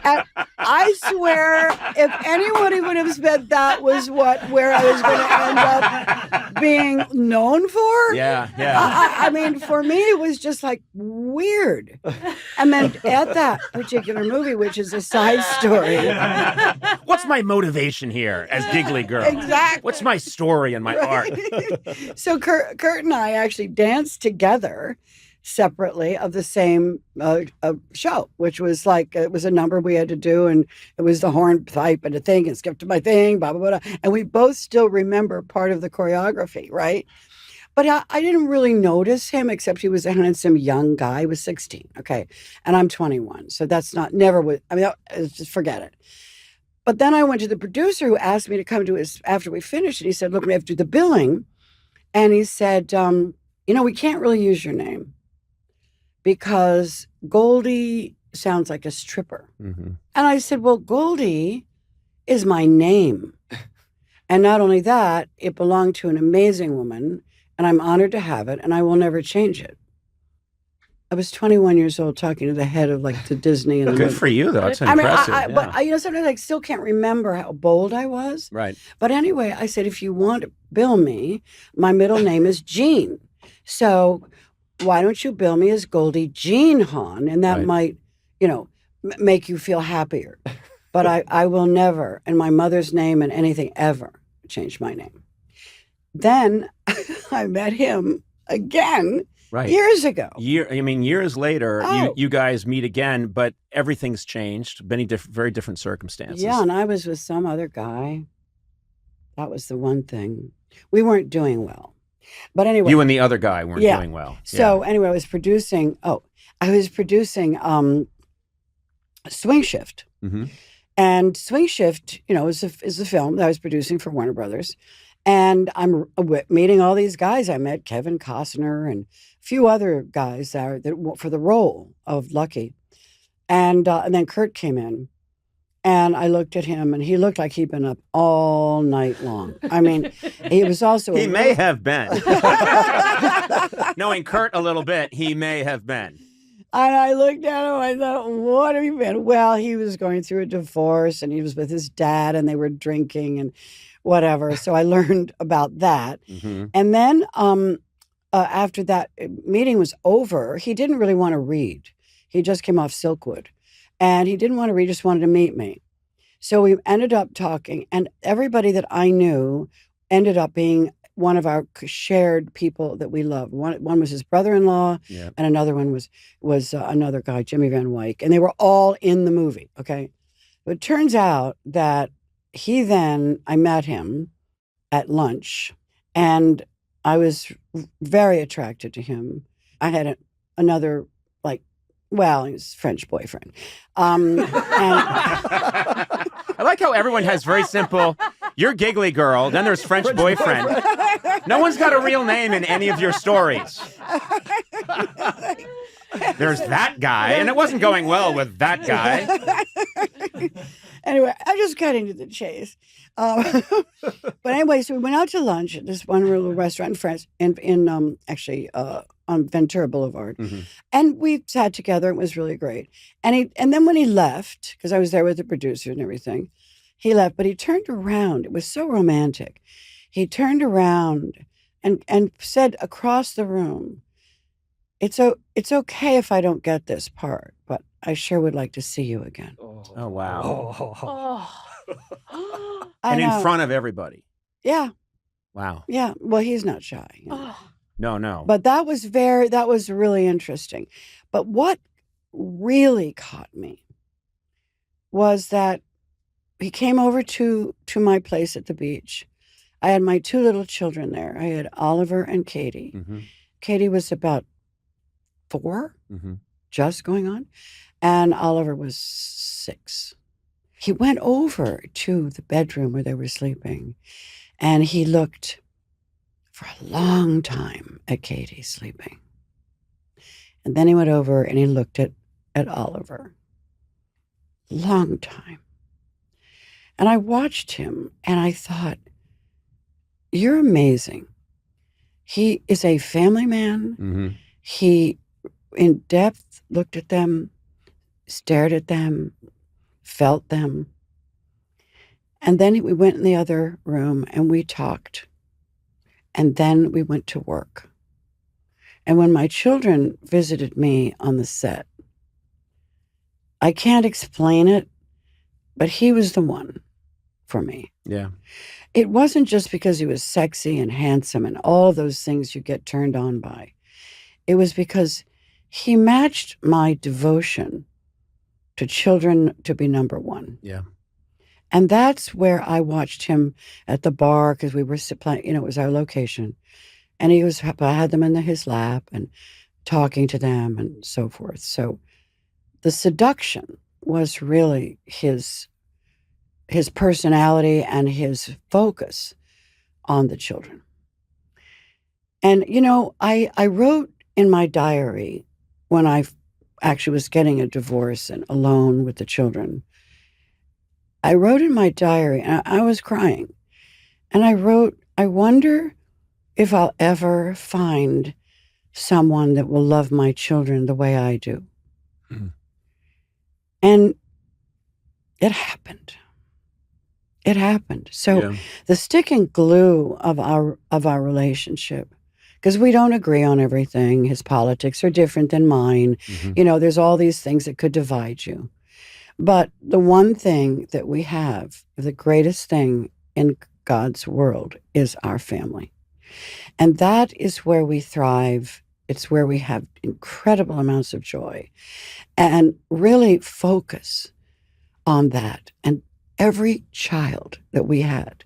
And I swear, if anybody would have said that was where I was going to end up being known for, yeah. I mean, for me, it was just like weird. And then at that particular movie, which is a side story. What's my motivation here as Giggly Girl? Exactly. What's my story and my art? So Kurt and I actually danced together separately of the same show, which was like, it was a number we had to do, and it was the hornpipe and a thing and skip to my thing, blah, blah, blah. And we both still remember part of the choreography, right? But I didn't really notice him, except he was a handsome young guy. He was 16, okay? And I'm 21, so that's just forget it. But then I went to the producer who asked me to come to his, after we finished, and he said, look, we have to do the billing. And he said, we can't really use your name, because Goldie sounds like a stripper. And I said, well, Goldie is my name. And not only that, it belonged to an amazing woman, and I'm honored to have it, and I will never change it. I was 21 years old talking to the head of like the Disney. And Good for you, though. That's impressive. But you know, sometimes I still can't remember how bold I was. Right. But anyway, I said, if you want to bill me, my middle name is Jean. So why don't you bill me as Goldie Jean Hawn? And that might, you know, make you feel happier. But I will never, in my mother's name and anything ever, change my name. Then I met him again. Right. Years ago. Years later, Oh. you guys meet again, but everything's changed. Very different circumstances. Yeah, and I was with some other guy. That was the one thing. We weren't doing well. But anyway. You and the other guy weren't doing well. So anyway, I was producing Swing Shift. Mm-hmm. And Swing Shift, you know, is a film that I was producing for Warner Brothers. And I'm meeting all these guys. I met Kevin Costner and a few other guys that for the role of Lucky. And then Kurt came in. And I looked at him, and he looked like he'd been up all night long. I mean, he was also... He may have been. Knowing Kurt a little bit, he may have been. And I looked at him, I thought, what have you been? Well, he was going through a divorce, and he was with his dad, and they were drinking and whatever. So I learned about that. Mm-hmm. And then after that meeting was over, he didn't really want to read. He just came off Silkwood. And he didn't want to read, just wanted to meet me. So we ended up talking, and everybody that I knew ended up being one of our shared people that we loved. One was his brother-in-law, and another one was another guy, Jimmy Van Wyck. And they were all in the movie, okay? But it turns out that I met him at lunch, and I was very attracted to him. I had another, his French boyfriend. I like how everyone has very simple, you're giggly girl, then there's French boyfriend. No one's got a real name in any of your stories. There's that guy, and it wasn't going well with that guy. Anyway, I'm just cutting to the chase. But anyway, so we went out to lunch at this one little restaurant in France, on Ventura Boulevard. Mm-hmm. And we sat together. It was really great. And then when he left, because I was there with the producer and everything, he left, but he turned around. It was so romantic. He turned around and said across the room, it's okay if I don't get this part, but I sure would like to see you again. Oh wow. I And in know. front of everybody. Yeah. Wow. Yeah. Well, he's not shy. You know. No. But that was really interesting. But what really caught me was that he came over to my place at the beach. I had my two little children there. I had Oliver and Katie. Mm-hmm. Katie was about 4, Mm-hmm. just going on, and Oliver was 6. He went over to the bedroom where they were sleeping, and he looked for a long time at Katie sleeping. And then he went over and he looked at Oliver. Long time. And I watched him and I thought, you're amazing. He is a family man. Mm-hmm. He, in depth, looked at them, stared at them, felt them. And then we went in the other room and we talked. And then we went to work. And when my children visited me on the set, I can't explain it, but he was the one for me. Yeah. It wasn't just because he was sexy and handsome and all of those things you get turned on by. It was because he matched my devotion to children to be number one. Yeah. And that's where I watched him at the bar because we were playing, it was our location. And I had them in his lap and talking to them and so forth. So the seduction was really his personality and his focus on the children. And, I wrote in my diary when I actually was getting a divorce and alone with the children, I wrote in my diary, and I was crying, And I wrote, I wonder if I'll ever find someone that will love my children the way I do. And it happened. It happened. So the stick and glue of our relationship, because we don't agree on everything. His politics are different than mine. You know, there's all these things that could divide you. But the one thing that we have, the greatest thing in God's world, is our family. And that is where we thrive. It's where we have incredible amounts of joy. And really focus on that. And every child that we had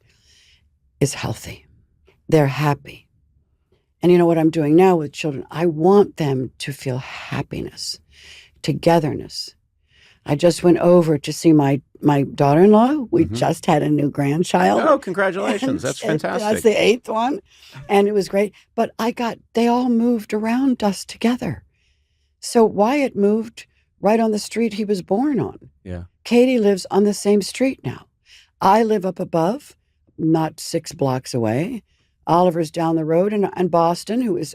is healthy. They're happy. And you know what I'm doing now with children? I want them to feel happiness, togetherness. I just went over to see my daughter-in-law. We just had a new grandchild. Oh, congratulations. That's fantastic. That's the 8th one. And it was great. But they all moved around us together. So Wyatt moved right on the street he was born on. Yeah. Katie lives on the same street now. I live up above, not 6 blocks away. Oliver's down the road, and Boston, who is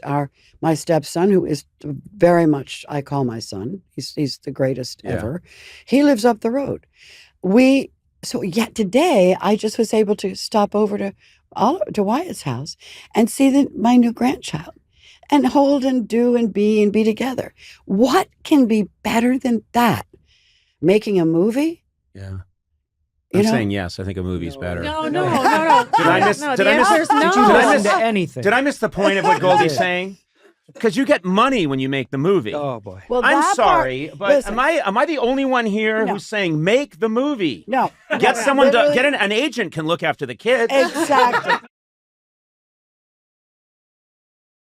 my stepson, who is very much, I call my son. He's the greatest ever. He lives up the road. So yet today, I just was able to stop over to Wyatt's house and see my new grandchild and hold and do and be together. What can be better than that? Making a movie? Yeah. I'm saying yes. I think a movie's better. No. Did I miss? Did I miss anything? Did I miss the point of what Goldie's saying? Because you get money when you make the movie. Oh boy. Well, I'm that sorry, part, but listen, am I the only one here who's saying make the movie? No. Get someone to get an agent can look after the kids. Exactly.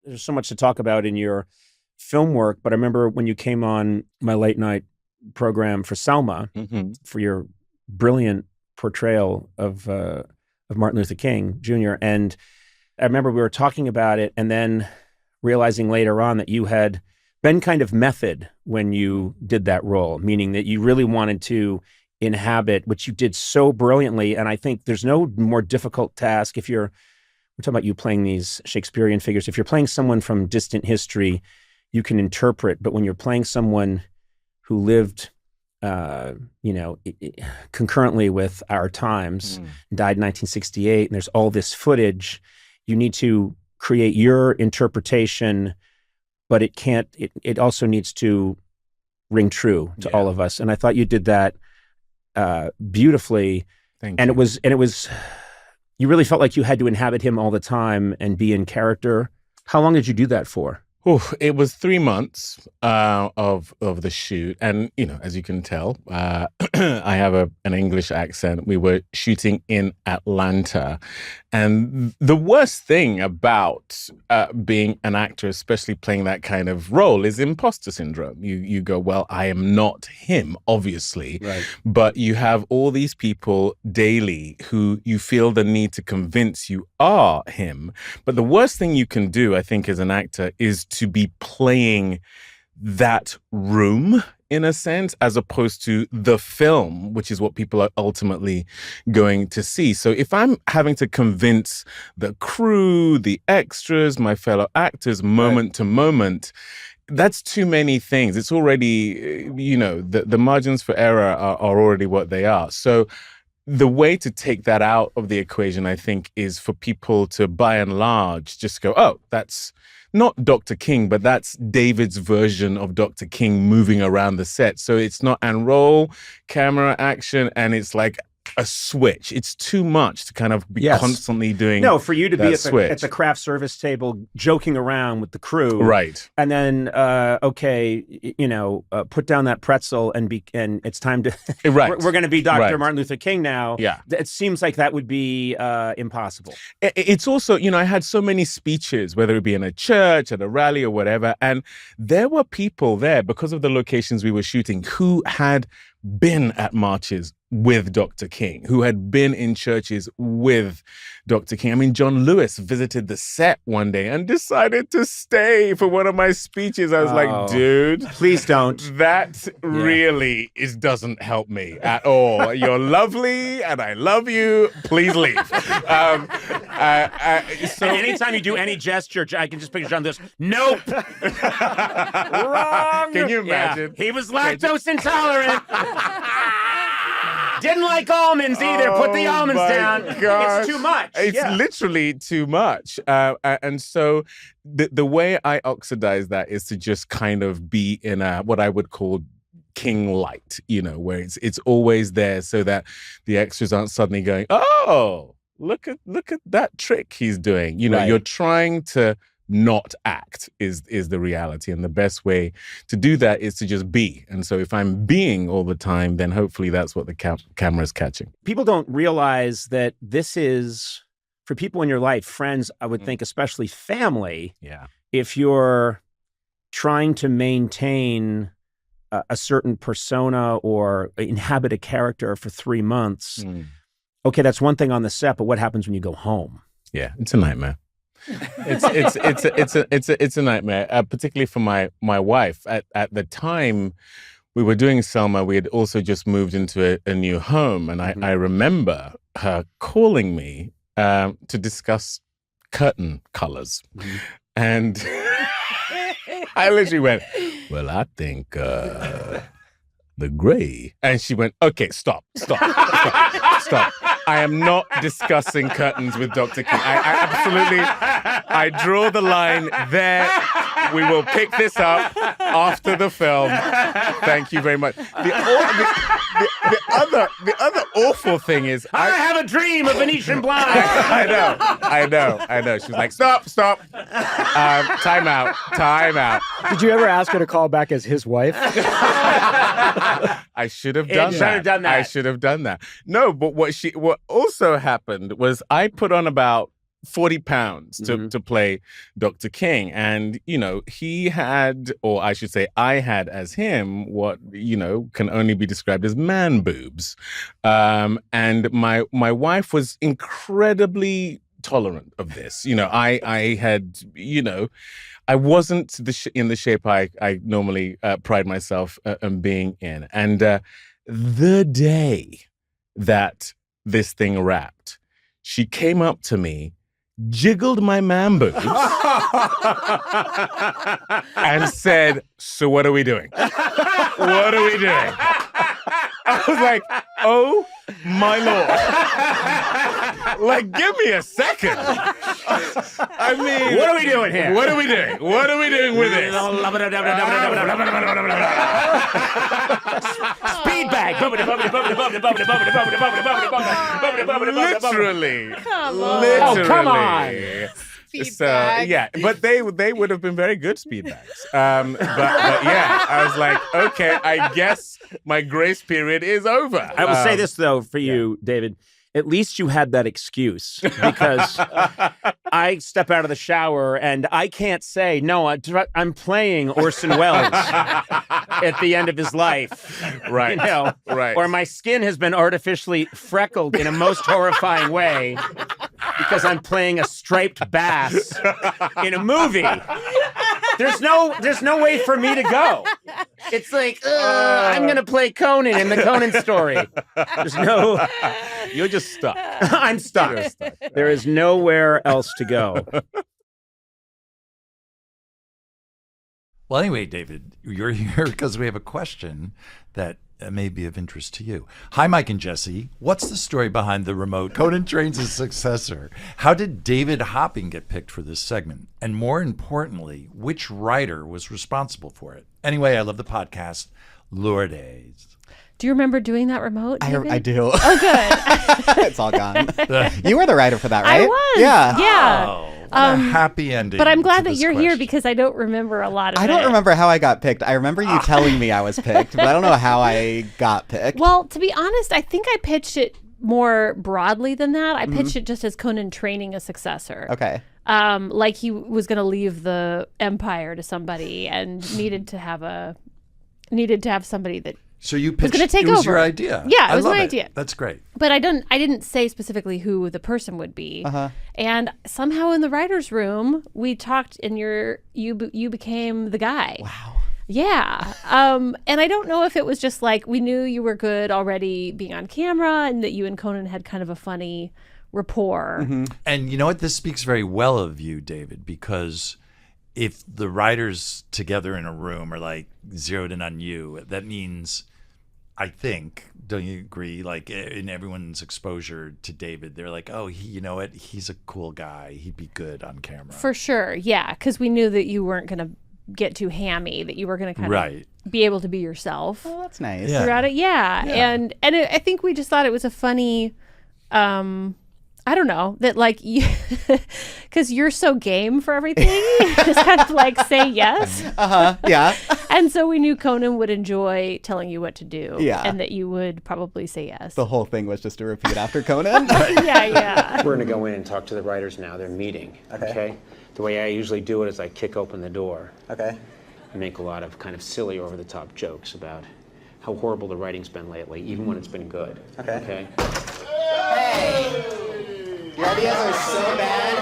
There's so much to talk about in your film work, but I remember when you came on my late night program for Selma for your brilliant portrayal of Martin Luther King Jr. And I remember we were talking about it and then realizing later on that you had been kind of method when you did that role, meaning that you really wanted to inhabit, which you did so brilliantly. And I think there's no more difficult task if we're talking about you playing these Shakespearean figures. If you're playing someone from distant history, you can interpret, but when you're playing someone who lived concurrently with our times, died in 1968, and there's all this footage, you need to create your interpretation, but it also needs to ring true to all of us. And I thought you did that beautifully. Thank you. And it was, you really felt like you had to inhabit him all the time and be in character. How long did you do that for? It was 3 months of the shoot, and as you can tell, I have an English accent. We were shooting in Atlanta, and the worst thing about being an actor, especially playing that kind of role, is imposter syndrome. You go, well, I am not him, obviously, right. But you have all these people daily who you feel the need to convince you are him. But the worst thing you can do, I think, as an actor is to be playing that room in a sense, as opposed to the film, which is what people are ultimately going to see. So if I'm having to convince the crew, the extras, my fellow actors, moment to moment, that's too many things. It's already, the margins for error are already what they are. So the way to take that out of the equation, I think, is for people to, by and large, just go, oh, that's not Dr. King, but that's David's version of Dr. King moving around the set. So it's not and roll, camera, action, and it's like a switch. It's too much to kind of be constantly doing. No, for you to be at switch. the craft service table joking around with the crew, right? And then, put down that pretzel and it's time to. Right, we're going to be Dr. Right. Martin Luther King now. Yeah, it seems like that would be impossible. It's also, I had so many speeches, whether it be in a church, at a rally, or whatever, and there were people there because of the locations we were shooting who had been at marches with Dr. King, who had been in churches with Dr. King. I mean, John Lewis visited the set one day and decided to stay for one of my speeches. I was like, dude, please don't. That really doesn't help me at all. You're lovely and I love you. Please leave. So and anytime you do any gesture, I can just picture John Lewis. Nope. Wrong. Can you imagine? Yeah. He was lactose intolerant. Didn't like almonds either. Put the almonds down. Gosh. It's too much. It's literally too much. And so the way I oxidize that is to just kind of be in what I would call King light, where it's always there so that the extras aren't suddenly going, oh, look at that trick he's doing. You're trying to not act is the reality. And the best way to do that is to just be. And so if I'm being all the time, then hopefully that's what the camera's catching. People don't realize that this is, for people in your life, friends, I would think, especially family. Yeah. If you're trying to maintain a certain persona or inhabit a character for 3 months, okay, that's one thing on the set, but what happens when you go home? Yeah, it's a nightmare. It's a nightmare, particularly for my wife. At the time we were doing Selma, we had also just moved into a new home, and I remember her calling me to discuss curtain colors, and I literally went, "Well, I think the gray," and she went, "Okay, stop. I am not discussing curtains with Dr. King. I draw the line there. We will pick this up after the film. Thank you very much." The other awful thing is I have a dream of Venetian blind. I know. She's like, stop. Time out. Did you ever ask her to call back as his wife? I should have done that. I should have done that. No, but what also happened was I put on about 40 pounds to play Dr. King. And, he had, or I should say I had as him, what, can only be described as man boobs. And my wife was incredibly tolerant of this. I had, I wasn't in the shape I normally pride myself on being in. And the day that this thing wrapped, she came up to me, jiggled my man boobs, and said, "So what are we doing? What are we doing?" I was like, "Oh my Lord." Like, give me a second. I mean, what are we doing here? What are we doing? What are we doing with this? Speed bag. Literally. Come on. Literally. Oh, come on. So yeah, but they would have been very good speed bags. But yeah, I was like, okay, I guess my grace period is over. I will say this though for you, David. At least you had that excuse, because I step out of the shower and I can't say, no, I'm playing Orson Welles at the end of his life. Right. Right. Or my skin has been artificially freckled in a most horrifying way because I'm playing a striped bass in a movie. There's no way for me to go. It's like, I'm going to play Conan in the Conan story. There's no... You're just stuck. I'm stuck. There is nowhere else to go. Well, anyway, David, you're here because we have a question that may be of interest to you. Hi, Mike and Jesse. What's the story behind the remote Conan trains his successor? How did David Hopping get picked for this segment? And more importantly, which writer was responsible for it? Anyway, I love the podcast. Lourdes. Do you remember doing that remote, David? I do. Oh, good. It's all gone. You were the writer for that, right? I was. Yeah. Yeah. A happy ending. But I'm glad that you're here because I don't remember a lot of it. I don't remember how I got picked. I remember you telling me I was picked, but I don't know how I got picked. Well, to be honest, I think I pitched it more broadly than that. I pitched it just as Conan training a successor. Okay. Like he was going to leave the empire to somebody and needed to have somebody that So you was pitched. going to take it was over. your idea. Yeah, it was love my idea. That's great. But I didn't say specifically who the person would be. And somehow in the writers' room, we talked, and you became the guy. Wow. Yeah. And I don't know if it was just like we knew you were good already being on camera, and that you and Conan had kind of a funny rapport. And you know what? This speaks very well of you, David, because if the writers together in a room are like zeroed in on you, that means, I think, don't you agree? Like in everyone's exposure to David, they're like, oh, you know what? He's a cool guy. He'd be good on camera. For sure. Yeah. Because we knew that you weren't going to get too hammy, that you were going to kind of be able to be yourself. Oh, that's nice. Throughout it. Yeah. And I think we just thought it was a funny, I don't know, that like, because you're so game for everything, you just kind of like say yes. Yeah. And so we knew Conan would enjoy telling you what to do. Yeah. And that you would probably say yes. The whole thing was just to repeat after Conan. Yeah. We're going to go in and talk to the writers now. They're meeting. Okay. The way I usually do it is I kick open the door. Okay. I make a lot of kind of silly, over-the-top jokes about how horrible the writing's been lately, even when it's been good. Okay. Hey! Your ideas are so bad.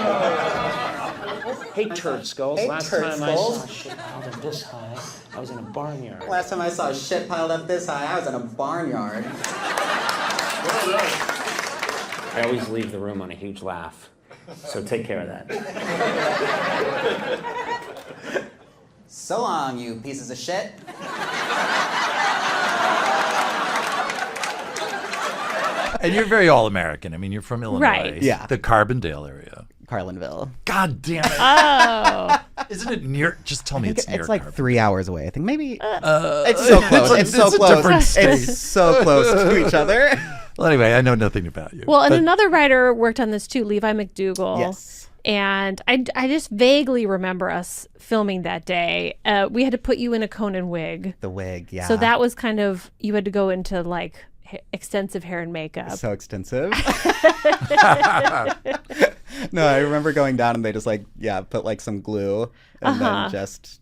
Hey, turd skulls. Hey, Last turd time skulls. I saw shit piled up this high, I was in a barnyard. Last time I saw shit piled up this high, I was in a barnyard. I always leave the room on a huge laugh. So take care of that. So long, you pieces of shit. And you're very all-American. I mean, you're from Illinois. Right. Yeah. The Carbondale area. Carlinville. God damn it. Oh. Isn't it near? Just tell me it's near. It's like Carbondale. 3 hours away. I think maybe. It's so close. It's so a close. different state. It's so close to each other. Well, anyway, I know nothing about you. Well, and but- another writer worked on this too, Levi McDougall. Yes. And I just vaguely remember us filming that day. We had to put you in a Conan wig. The wig, yeah. So that was kind of, you had to go into like extensive hair and makeup. So extensive. No, I remember going down and they just put like some glue and then just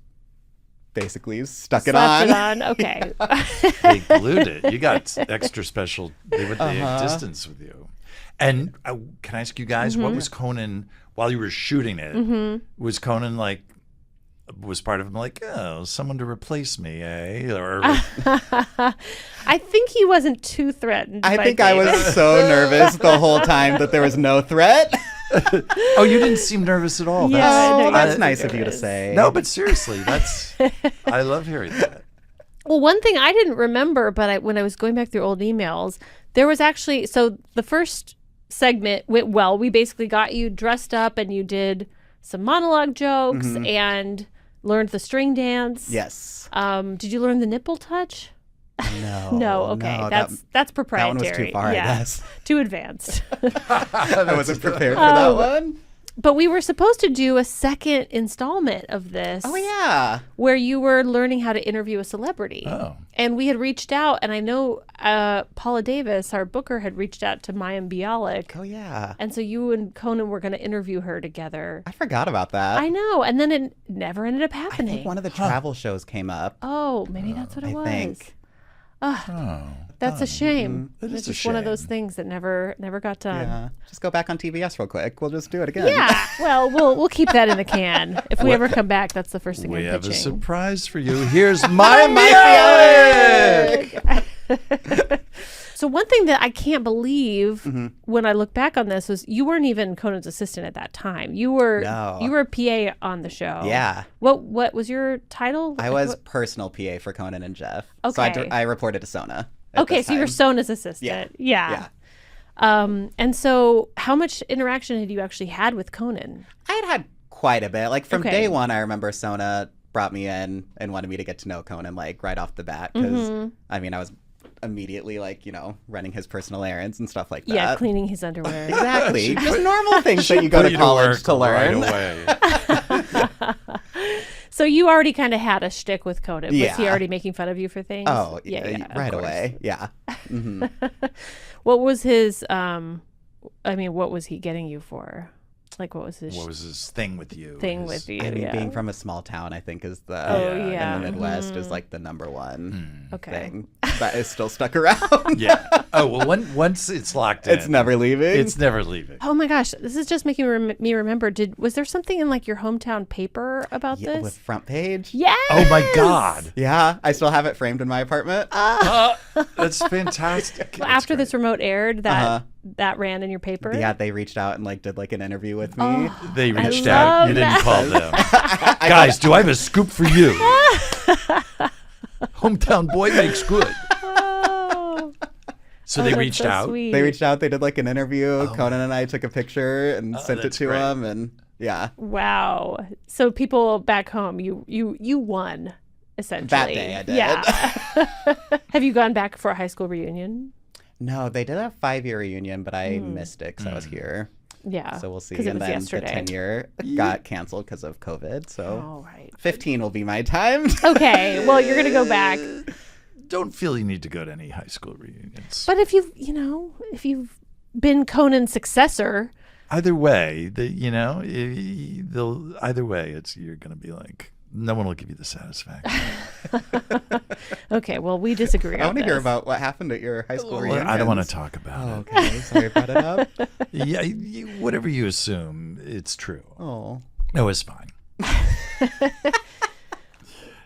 basically stuck it on. Slapped it on. Okay. They glued it. You got extra special. They went the distance with you. And can I ask you guys, what was Conan while you were shooting it? Was Conan like? Was part of him like, oh, someone to replace me, eh? Or I think he wasn't too threatened. I by think I David. was so nervous the whole time that there was no threat. Oh, you didn't seem nervous at all. Yeah, That's nice of you to say. No, but seriously, I love hearing that. Well, one thing I didn't remember, but when I was going back through old emails, there was actually, so the first segment went well. We basically got you dressed up and you did some monologue jokes and learned the string dance. Yes. Did you learn the nipple touch? No. No. Okay. No, that's proprietary. That one was too far, Yeah. I guess. Too advanced. I wasn't prepared for that one. But we were supposed to do a second installment of this. Oh, yeah. Where you were learning how to interview a celebrity. Oh. And we had reached out, and I know Paula Davis, our booker, had reached out to Mayim Bialik. Oh, yeah. And so you and Conan were going to interview her together. I forgot about that. I know. And then it never ended up happening. I think one of the travel shows came up. Oh, maybe that's what it was. I think. That's a shame. That is It's a just one of those shame. things that never got done. Yeah. Just go back on TBS real quick. We'll just do it again. Yeah. Well, we'll keep that in the can. If we ever come back, that's the first thing We I'm have a pitching. surprise for you. Here's my Bialik! So one thing that I can't believe when I look back on this was you weren't even Conan's assistant at that time. You were a PA on the show. Yeah. What was your title? I was personal PA for Conan and Jeff. Okay. So I reported to Sona. at Okay, this so you were time. Sona's assistant. Yeah. And so how much interaction had you actually had with Conan? I had quite a bit. Like from Okay. day one, I remember Sona brought me in and wanted me to get to know Conan like right off the bat because I mean I was immediately like running his personal errands and stuff like that. Yeah, cleaning his underwear. Exactly. Just normal things that you go to college to learn. Right away. So you already kind of had a shtick with Conan. Was he Yeah. already making fun of you for things? Oh, yeah, right of course. away. Yeah. hmm What was his? What was he getting you for? Like, what was his? What was his thing with you? Thing with you? I mean, yeah. being from a small town, I think is the Oh, yeah. in the Midwest is like the number one Okay. thing. that is still stuck around. Yeah. Oh, well, once it's locked in. It's never leaving. It's never leaving. Oh my gosh, this is just making me remember. Was there something in like your hometown paper about this? With front page? Yeah. Oh my God. Yeah, I still have it framed in my apartment. That's fantastic. Well, after this remote aired, that ran in your paper? Yeah, they reached out and like did like an interview with me. Oh, they reached out. You didn't call them. Guys, do I have a scoop for you? Hometown boy makes good. So they reached out. Sweet. They reached out. They did like an interview. Conan and I took a picture and sent it to him, and yeah. Wow. So people back home, you won essentially. That day I did. Yeah. Have you gone back for a high school reunion? No, they did a 5-year reunion, but I missed it because I was here. Yeah. So we'll see. 'Cause it And was then yesterday. the 10-year got canceled because of COVID. So All right. 15 will be my time. Okay. Well, you're gonna go back. Don't feel you need to go to any high school reunions. But if you've been Conan's successor. Either way, either way, you're going to be like, no one will give you the satisfaction. Okay, well, we disagree. I want to hear about what happened at your high school reunion. I don't want to talk about it. Okay, sorry I brought it up. Yeah, whatever you assume, it's true. Oh. No, it's fine.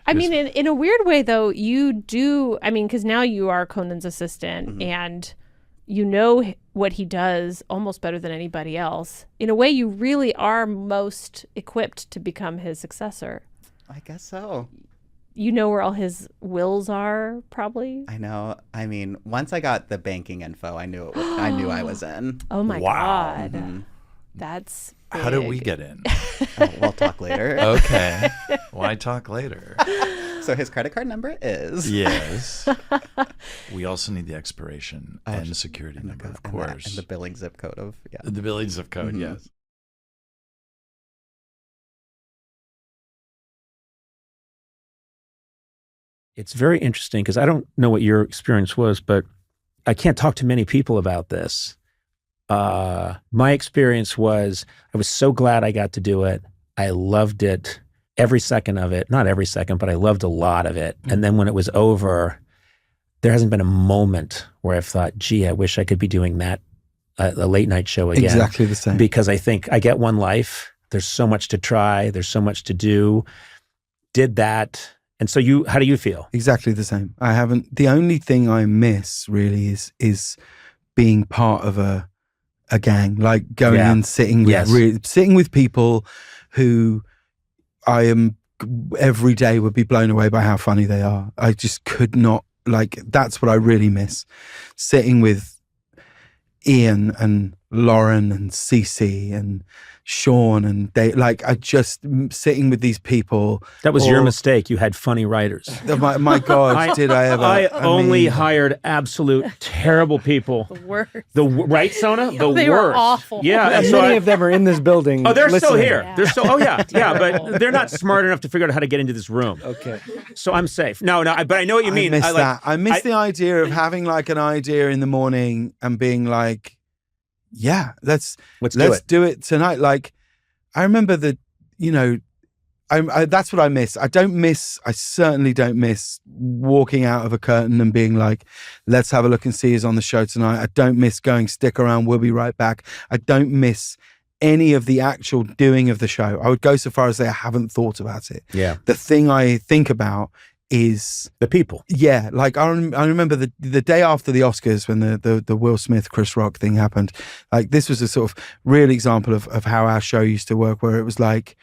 I mean, in a weird way, though, you do. I mean, because now you are Conan's assistant, and you know what he does almost better than anybody else. In a way, you really are most equipped to become his successor. I guess so. You know where all his wills are, probably. I know. I mean, once I got the banking info, I knew I was in. Oh my God, that's. How do we get in? We'll talk later. Okay. Why talk later? So his credit card number is. Yes. We also need the expiration and the security number, of course. And the billing zip code of, yeah. The billing zip code, yes. It's very interesting because I don't know what your experience was, but I can't talk to many people about this. My experience was I was so glad I got to do it. I loved it, every second of it. Not every second, but I loved a lot of it. And then when it was over, there hasn't been a moment where I've thought, gee, I wish I could be doing that, a late night show again. Exactly the same. Because I think I get one life. There's so much to try. There's so much to do. Did that. And so how do you feel? Exactly the same. The only thing I miss really is being part of a gang, like going and sitting with sitting with people who I am every day would be blown away by how funny they are. I just could not, that's what I really miss. Sitting with Ian and Lauren and Cece and Sean and sitting with these people. That was your mistake. You had funny writers. My God, did I ever? I only hired absolute terrible people. The worst. Right, Sona? The They worst. were awful. Yeah. And many of them are in this building. Oh, they're still listening. here. Yeah. They're still. Oh, yeah, yeah. But they're not smart enough to figure out how to get into this room. Okay. So I'm safe. No. But I know what you mean. I miss that. I miss the idea of having an idea in the morning and being like, yeah, let's do it tonight. I remember that, that's what I miss. I certainly don't miss walking out of a curtain and being like, let's have a look and see who's on the show tonight. I don't miss going, stick around, we'll be right back. I don't miss any of the actual doing of the show. I would go so far as to say I haven't thought about it. Yeah. The thing I think about is the people. Yeah, I remember the day after the Oscars when the Will Smith Chris Rock thing happened. This was a sort of real example of how our show used to work, where it was like,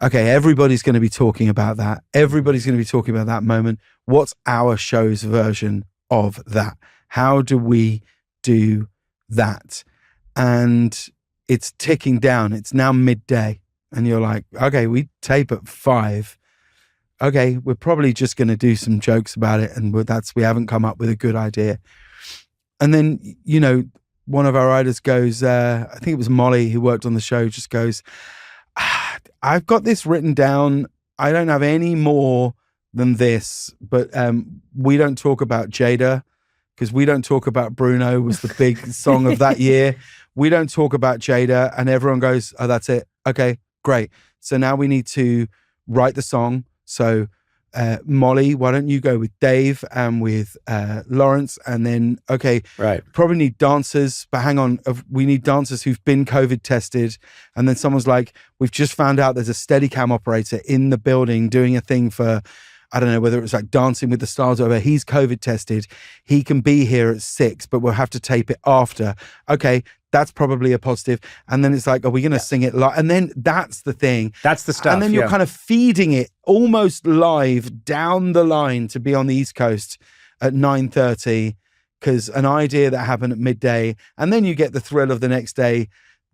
okay, everybody's going to be talking about that. Everybody's going to be talking about that moment. What's our show's version of that? How do we do that? And it's ticking down. It's now midday, and you're like, okay, we tape at 5. Okay, we're probably just going to do some jokes about it, and we haven't come up with a good idea. And then, one of our writers goes, I think it was Molly who worked on the show, just goes, I've got this written down. I don't have any more than this, but we don't talk about Jada because we don't talk about Bruno was the big song of that year. We don't talk about Jada, and everyone goes, oh, that's it. Okay, great. So now we need to write the song. So Molly, why don't you go with Dave and with Lawrence? And then, okay, right, probably need dancers, but hang on, we need dancers who've been COVID tested. And then someone's like, we've just found out there's a Steadicam operator in the building doing a thing for, I don't know whether it was like Dancing with the Stars or whatever. He's COVID tested. He can be here at 6, but we'll have to tape it after. Okay, that's probably a positive. And then it's like, are we going to sing it live? And then that's the thing. That's the stuff. And then you're kind of feeding it almost live down the line to be on the East Coast at 9:30 because an idea that happened at midday. And then you get the thrill of the next day.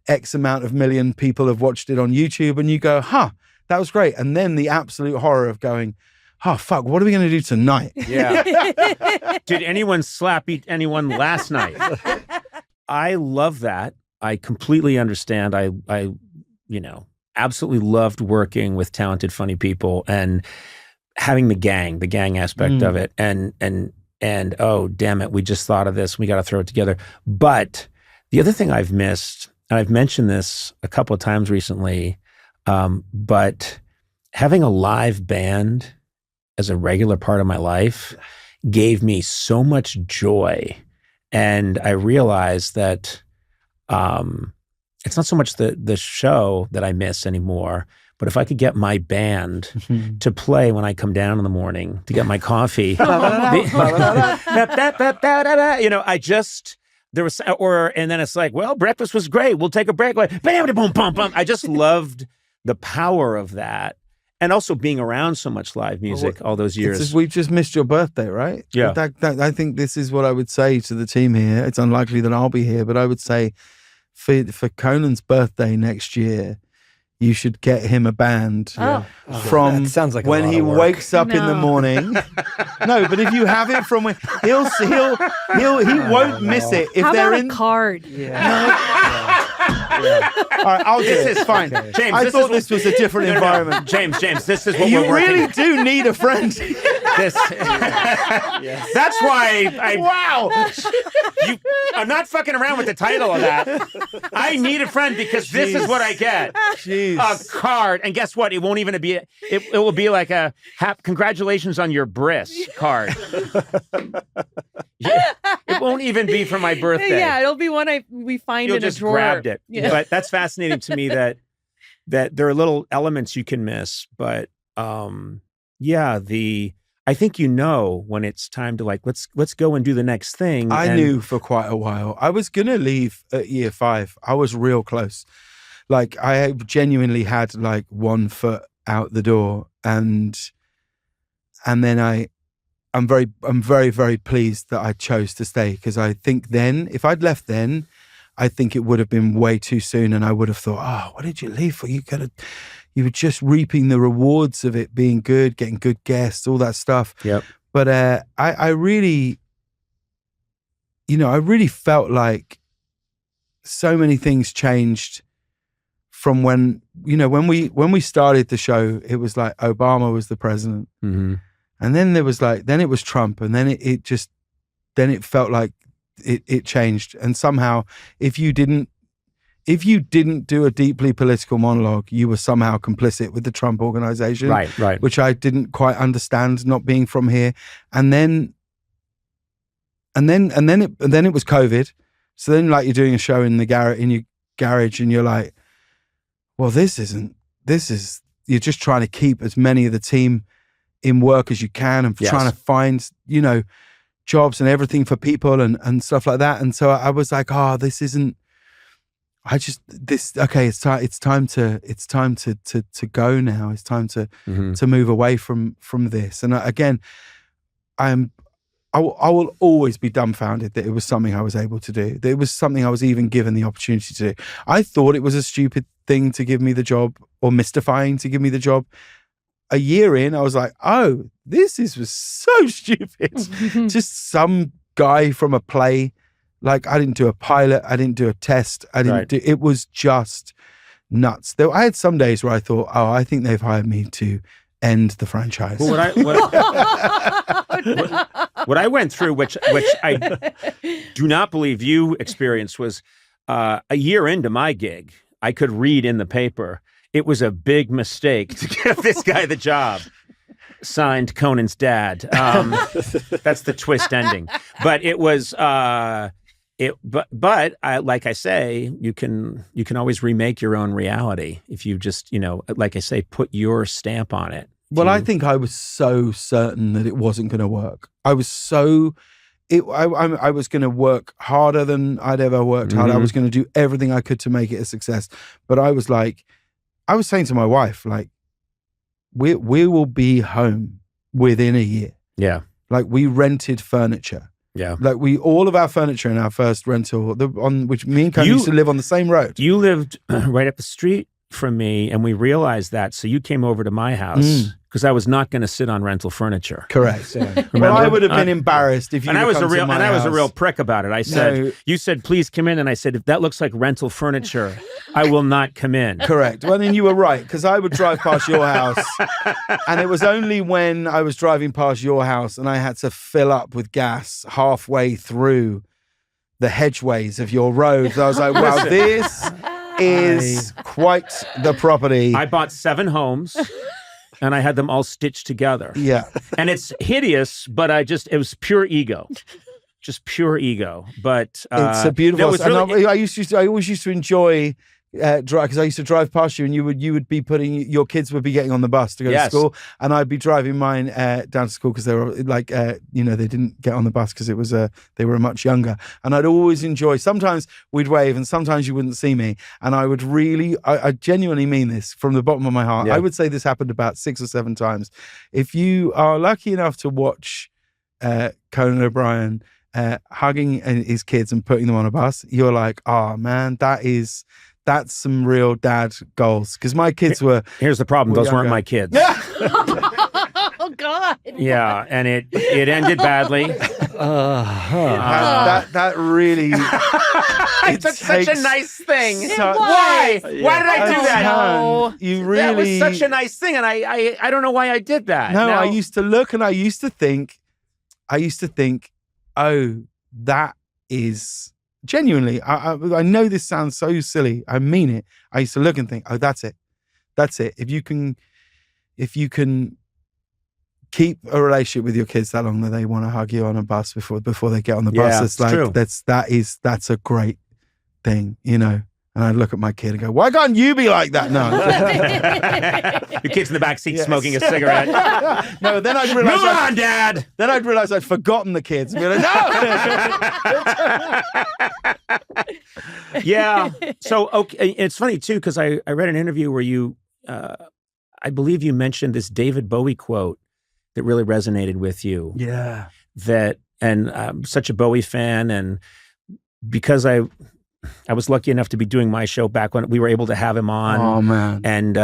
X amount of million people have watched it on YouTube and you go, that was great. And then the absolute horror of going, oh, fuck, what are we going to do tonight? Yeah. Did anyone slap anyone last night? I love that. I completely understand. I absolutely loved working with talented, funny people and having the gang aspect of it. And oh, damn it, we just thought of this. We got to throw it together. But the other thing I've missed, and I've mentioned this a couple of times recently, but having a live band as a regular part of my life gave me so much joy. And I realized that it's not so much the show that I miss anymore, but if I could get my band to play when I come down in the morning to get my coffee, and then it's like, well, breakfast was great. We'll take a break. I just loved the power of that. And also being around so much live music all those years. We've just missed your birthday, right? Yeah. I think this is what I would say to the team here. It's unlikely that I'll be here, but I would say for Conan's birthday next year, you should get him a band from that sounds like when he wakes up in the morning. No, but if you have it from when he won't miss it if How they're about in a card. All right, I'll do this. Fine. Okay. James, I thought this was a different environment. James, this is what you we're working. really do need a friend. That's why I'm not fucking around with the title of that. I need a friend because this is what I get. Jeez. A card. And guess what? It won't even be, it will be like a congratulations on your bris card. It won't even be for my birthday. Yeah, it'll be one we find You'll in a just drawer. grabbed it. Yeah. But that's fascinating to me that there are little elements you can miss. But I think when it's time to let's go and do the next thing. I knew for quite a while. I was gonna leave at year 5. I was real close. Like I genuinely had like one foot out the door, and then I'm very, very pleased that I chose to stay because I think then, if I'd left then, I think it would have been way too soon, and I would have thought, what did you leave for? You were just reaping the rewards of it being good, getting good guests, all that stuff. Yep. But I really felt like so many things changed from when we started the show. It was like Obama was the president. Mm-hmm. And then there was then it was Trump, and then it felt like it changed. And somehow, if you didn't do a deeply political monologue, you were somehow complicit with the Trump organization, right? Which I didn't quite understand, not being from here. And then it was COVID. So then, like, you're doing a show in your garage, and you're like, well, you're just trying to keep as many of the team in work as you can, and trying to find, jobs and everything for people and stuff like that. And so I was like, it's time to go now. It's time to move away from this. And again, I will always be dumbfounded that it was something I was able to do, that it was something I was even given the opportunity to do. I thought it was a stupid thing to give me the job, or mystifying to give me the job. A year in, I was like, this was so stupid. Just some guy from a play. Like, I didn't do a pilot. I didn't do a test. It was just nuts. I had some days where I thought, I think they've hired me to end the franchise. Well, what I went through, which I do not believe you experienced, was a year into my gig, I could read in the paper, it was a big mistake to give this guy the job. Signed, Conan's dad. That's the twist ending. But it was. But like I say, you can always remake your own reality if you just, like I say, put your stamp on it. Well, I think I was so certain that it wasn't going to work. I was so. I was going to work harder than I'd ever worked hard. I was going to do everything I could to make it a success. But I was saying to my wife, like, we will be home within a year. Yeah. Like, we rented furniture. Yeah. Like, all of our furniture in our first rental, on which me and Conan used to live on the same road. You lived right up the street from me, and we realized that. So you came over to my house because I was not going to sit on rental furniture. Correct. Well, I would have been embarrassed if you. And I was a real house. prick about it. I said, "You said please come in," and I said, "If that looks like rental furniture, I will not come in." Correct. Well, then you were right, because I would drive past your house, and it was only when I was driving past your house and I had to fill up with gas halfway through the hedgeways of your road. I was like, "Wow, this is quite the property." I bought 7 homes. And I had them all stitched together. Yeah. And it's hideous, but it was pure ego. Just pure ego. But it's a beautiful. I always used to enjoy drive, because I used to drive past you, and you would be your kids would be getting on the bus to go to school, and I'd be driving mine down to school because they were like, they didn't get on the bus because it was they were much younger, and I'd always enjoy. Sometimes we'd wave, and sometimes you wouldn't see me, and I would really, I genuinely mean this from the bottom of my heart. I would say this happened about 6 or 7 times. If you are lucky enough to watch Conan O'Brien hugging his kids and putting them on a bus, you're like, oh man, that's some real dad goals. Because my kids were. Here's the problem: those weren't my kids. Oh God. Yeah, and it ended badly. That really. It's such a nice thing. Why? Why did I do that? No. You really. That was such a nice thing, and I don't know why I did that. No, I used to look and I used to think, oh, that is. Genuinely, I know this sounds so silly. I mean it. I used to look and think, oh, that's it. If you can keep a relationship with your kids that long that they want to hug you on a bus before they get on the bus, it's like true. That's a great thing, And I'd look at my kid and go, why can't you be like that? No. Your kid's in the back seat smoking a cigarette. No, then I'd realize. Move on, Dad. Then I'd realize I'd forgotten the kids. And be like, no. Yeah. So, okay, it's funny too, because I read an interview where you, I believe you mentioned this David Bowie quote that really resonated with you. Yeah. And I'm such a Bowie fan, and because I was lucky enough to be doing my show back when we were able to have him on. Oh, man. And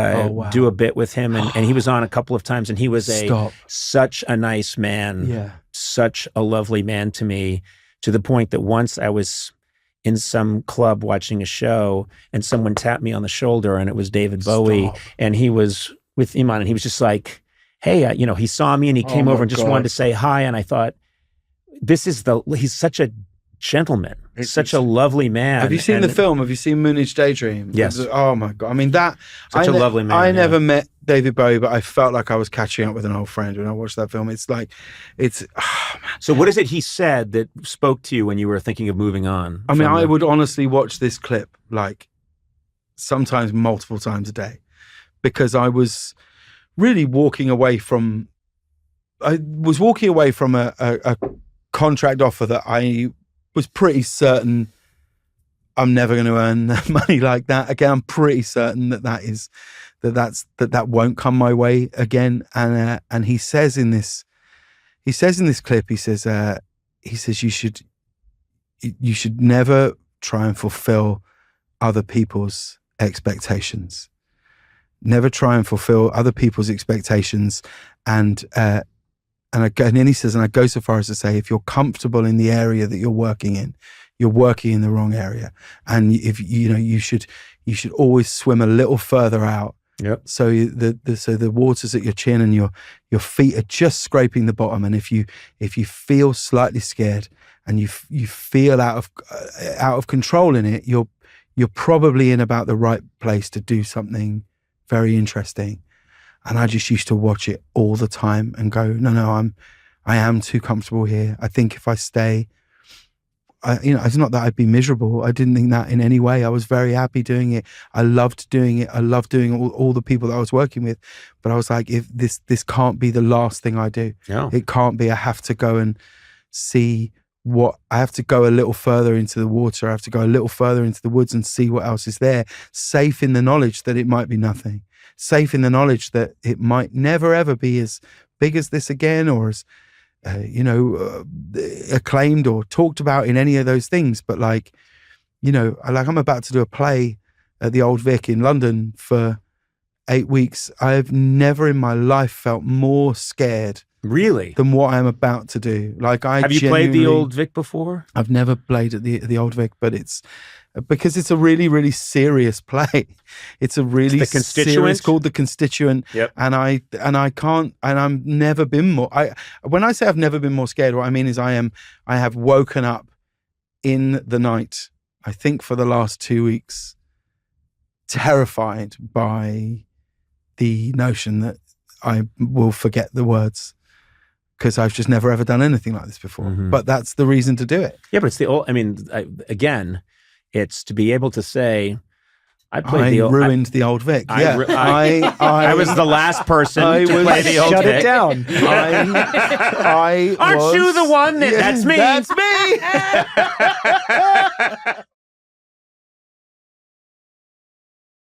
do a bit with him. And he was on a couple of times, and he was such a nice man. Yeah. Such a lovely man to me, to the point that once I was in some club watching a show and someone tapped me on the shoulder, and it was David Bowie. And he was with Iman, and he was just like, hey, he saw me and he came over and just wanted to say hi. And I thought, he's such a gentleman. He's such a lovely man. Have you seen the film? Have you seen Moonage Daydream? Yes. Oh my God. I mean, such a lovely man. I never met David Bowie, but I felt like I was catching up with an old friend when I watched that film. It's like, man. So what is it he said that spoke to you when you were thinking of moving on? I mean, I would honestly watch this clip like sometimes multiple times a day, because I was really walking away from a contract offer that I was pretty certain I'm never going to earn money like that again. I'm pretty certain that won't come my way again. And he says in this clip, he says you should never try and fulfill other people's expectations. Never try and fulfill other people's expectations. And then he says, and I go so far as to say, if you're comfortable in the area that you're working in the wrong area. And if you should always swim a little further out. Yep. So the water's at your chin and your feet are just scraping the bottom. And if you feel slightly scared and you feel out of control in it, you're probably in about the right place to do something very interesting. And I just used to watch it all the time and go, no, I am too comfortable here. I think if I stay, it's not that I'd be miserable. I didn't think that in any way. I was very happy doing it. I loved doing it. I loved doing all the people that I was working with. But I was like, if this can't be the last thing I do. No. It can't be. I have to go and see I have to go a little further into the water. I have to go a little further into the woods and see what else is there, safe in the knowledge that it might be nothing, safe in the knowledge that it might never ever be as big as this again, or as acclaimed or talked about in any of those things. But I'm about to do a play at the Old Vic in London for 8 weeks. I've never in my life felt more scared really than what I'm about to do. Have you played the Old Vic before? I've never played at the Old Vic, but it's because it's a really, really serious play. It's a really The Constituent? serious, called The Constituent. Yep. And I've never been more. When I say I've never been more scared, what I mean is I have woken up in the night, I think for the last 2 weeks, terrified by the notion that I will forget the words, because I've just never ever done anything like this before. Mm-hmm. But that's the reason to do it. Yeah, but it's again, it's to be able to say, I ruined the Old Vic. I was the last person to play the Old Vic. Shut it down. Aren't you the one? That's me. That's me.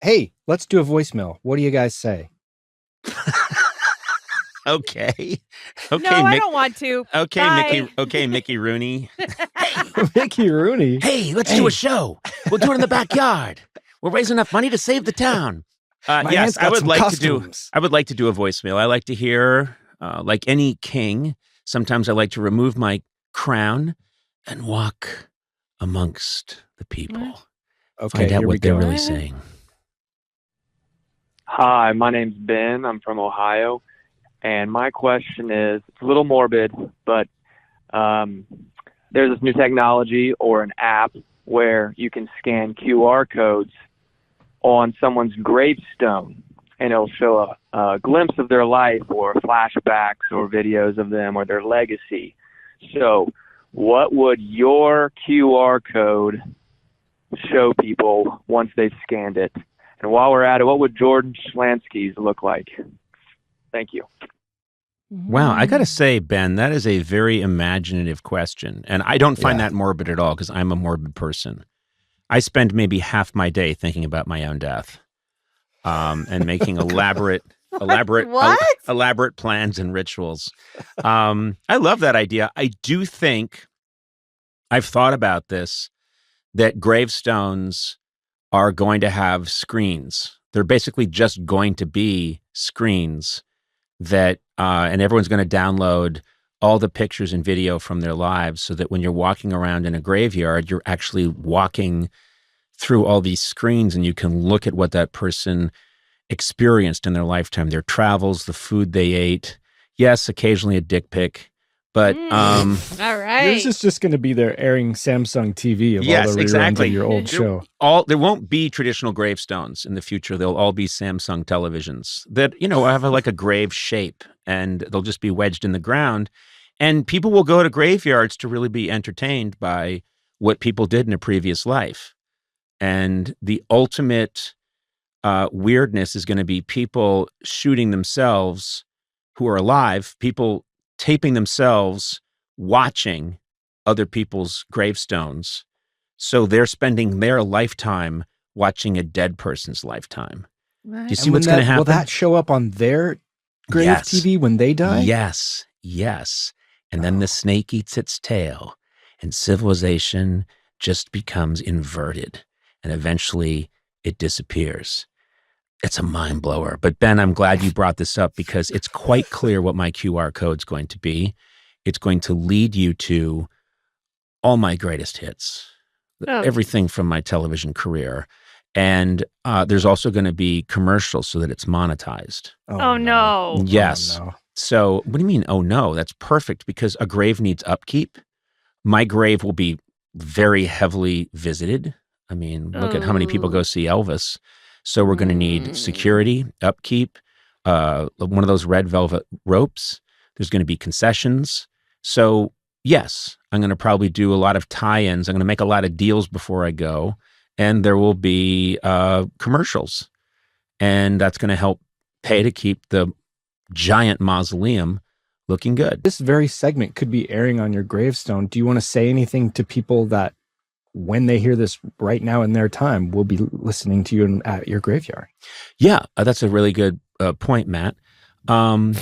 Hey, let's do a voicemail. What do you guys say? Okay. No, I don't want to. Okay, Bye. Mickey Rooney. Mickey Rooney. Hey, let's do a show. We'll do it in the backyard. We'll raise enough money to save the town. Yes, I would like to do a voicemail. I like to hear, like any king, sometimes I like to remove my crown and walk amongst the people. Okay, Find out here we what they're go. really saying. Hi, my name's Ben. I'm from Ohio. And my question is, it's a little morbid, but there's this new technology or an app where you can scan QR codes on someone's gravestone, and it'll show a glimpse of their life or flashbacks or videos of them or their legacy. So what would your QR code show people once they've scanned it? And while we're at it, what would Jordan Schlansky's look like? Thank you. Wow, I got to say, Ben, that is a very imaginative question. And I don't find that morbid at all, because I'm a morbid person. I spend maybe half my day thinking about my own death, and making elaborate plans and rituals. I love that idea. I do think, I've thought about this, that gravestones are going to have screens. They're basically just going to be screens that, and everyone's going to download all the pictures and video from their lives, so that when you're walking around in a graveyard, you're actually walking through all these screens and you can look at what that person experienced in their lifetime, their travels, the food they ate. Yes, occasionally a dick pic, but all right. Yours is just going to be there airing Samsung TV of all the reruns of your old show. There won't be traditional gravestones in the future. They'll all be Samsung televisions that, have like a grave shape, and they'll just be wedged in the ground. And people will go to graveyards to really be entertained by what people did in a previous life. And the ultimate weirdness is going to be people shooting themselves who are alive, people taping themselves watching other people's gravestones. So they're spending their lifetime watching a dead person's lifetime. Right. Do you see what's going to happen? Will that show up on their grave TV when they die? Yes. And then the snake eats its tail, and civilization just becomes inverted, and eventually it disappears. It's a mind blower. But Ben, I'm glad you brought this up, because it's quite clear what my QR code's going to be. It's going to lead you to all my greatest hits, everything from my television career. And there's also going to be commercials so that it's monetized. Oh, no. Yes. Oh, no. So what do you mean, oh, no? That's perfect, because a grave needs upkeep. My grave will be very heavily visited. I mean, look at how many people go see Elvis. So we're going to need security, upkeep. one of those red velvet ropes. There's going to be concessions. So yes, I'm going to probably do a lot of tie-ins. I'm going to make a lot of deals before I go, and there will be commercials, and that's going to help pay to keep the giant mausoleum looking good. This very segment could be airing on your gravestone. Do you want to say anything to people that when they hear this right now in their time will be listening to you at your graveyard? Yeah, that's a really good point, Matt. Well,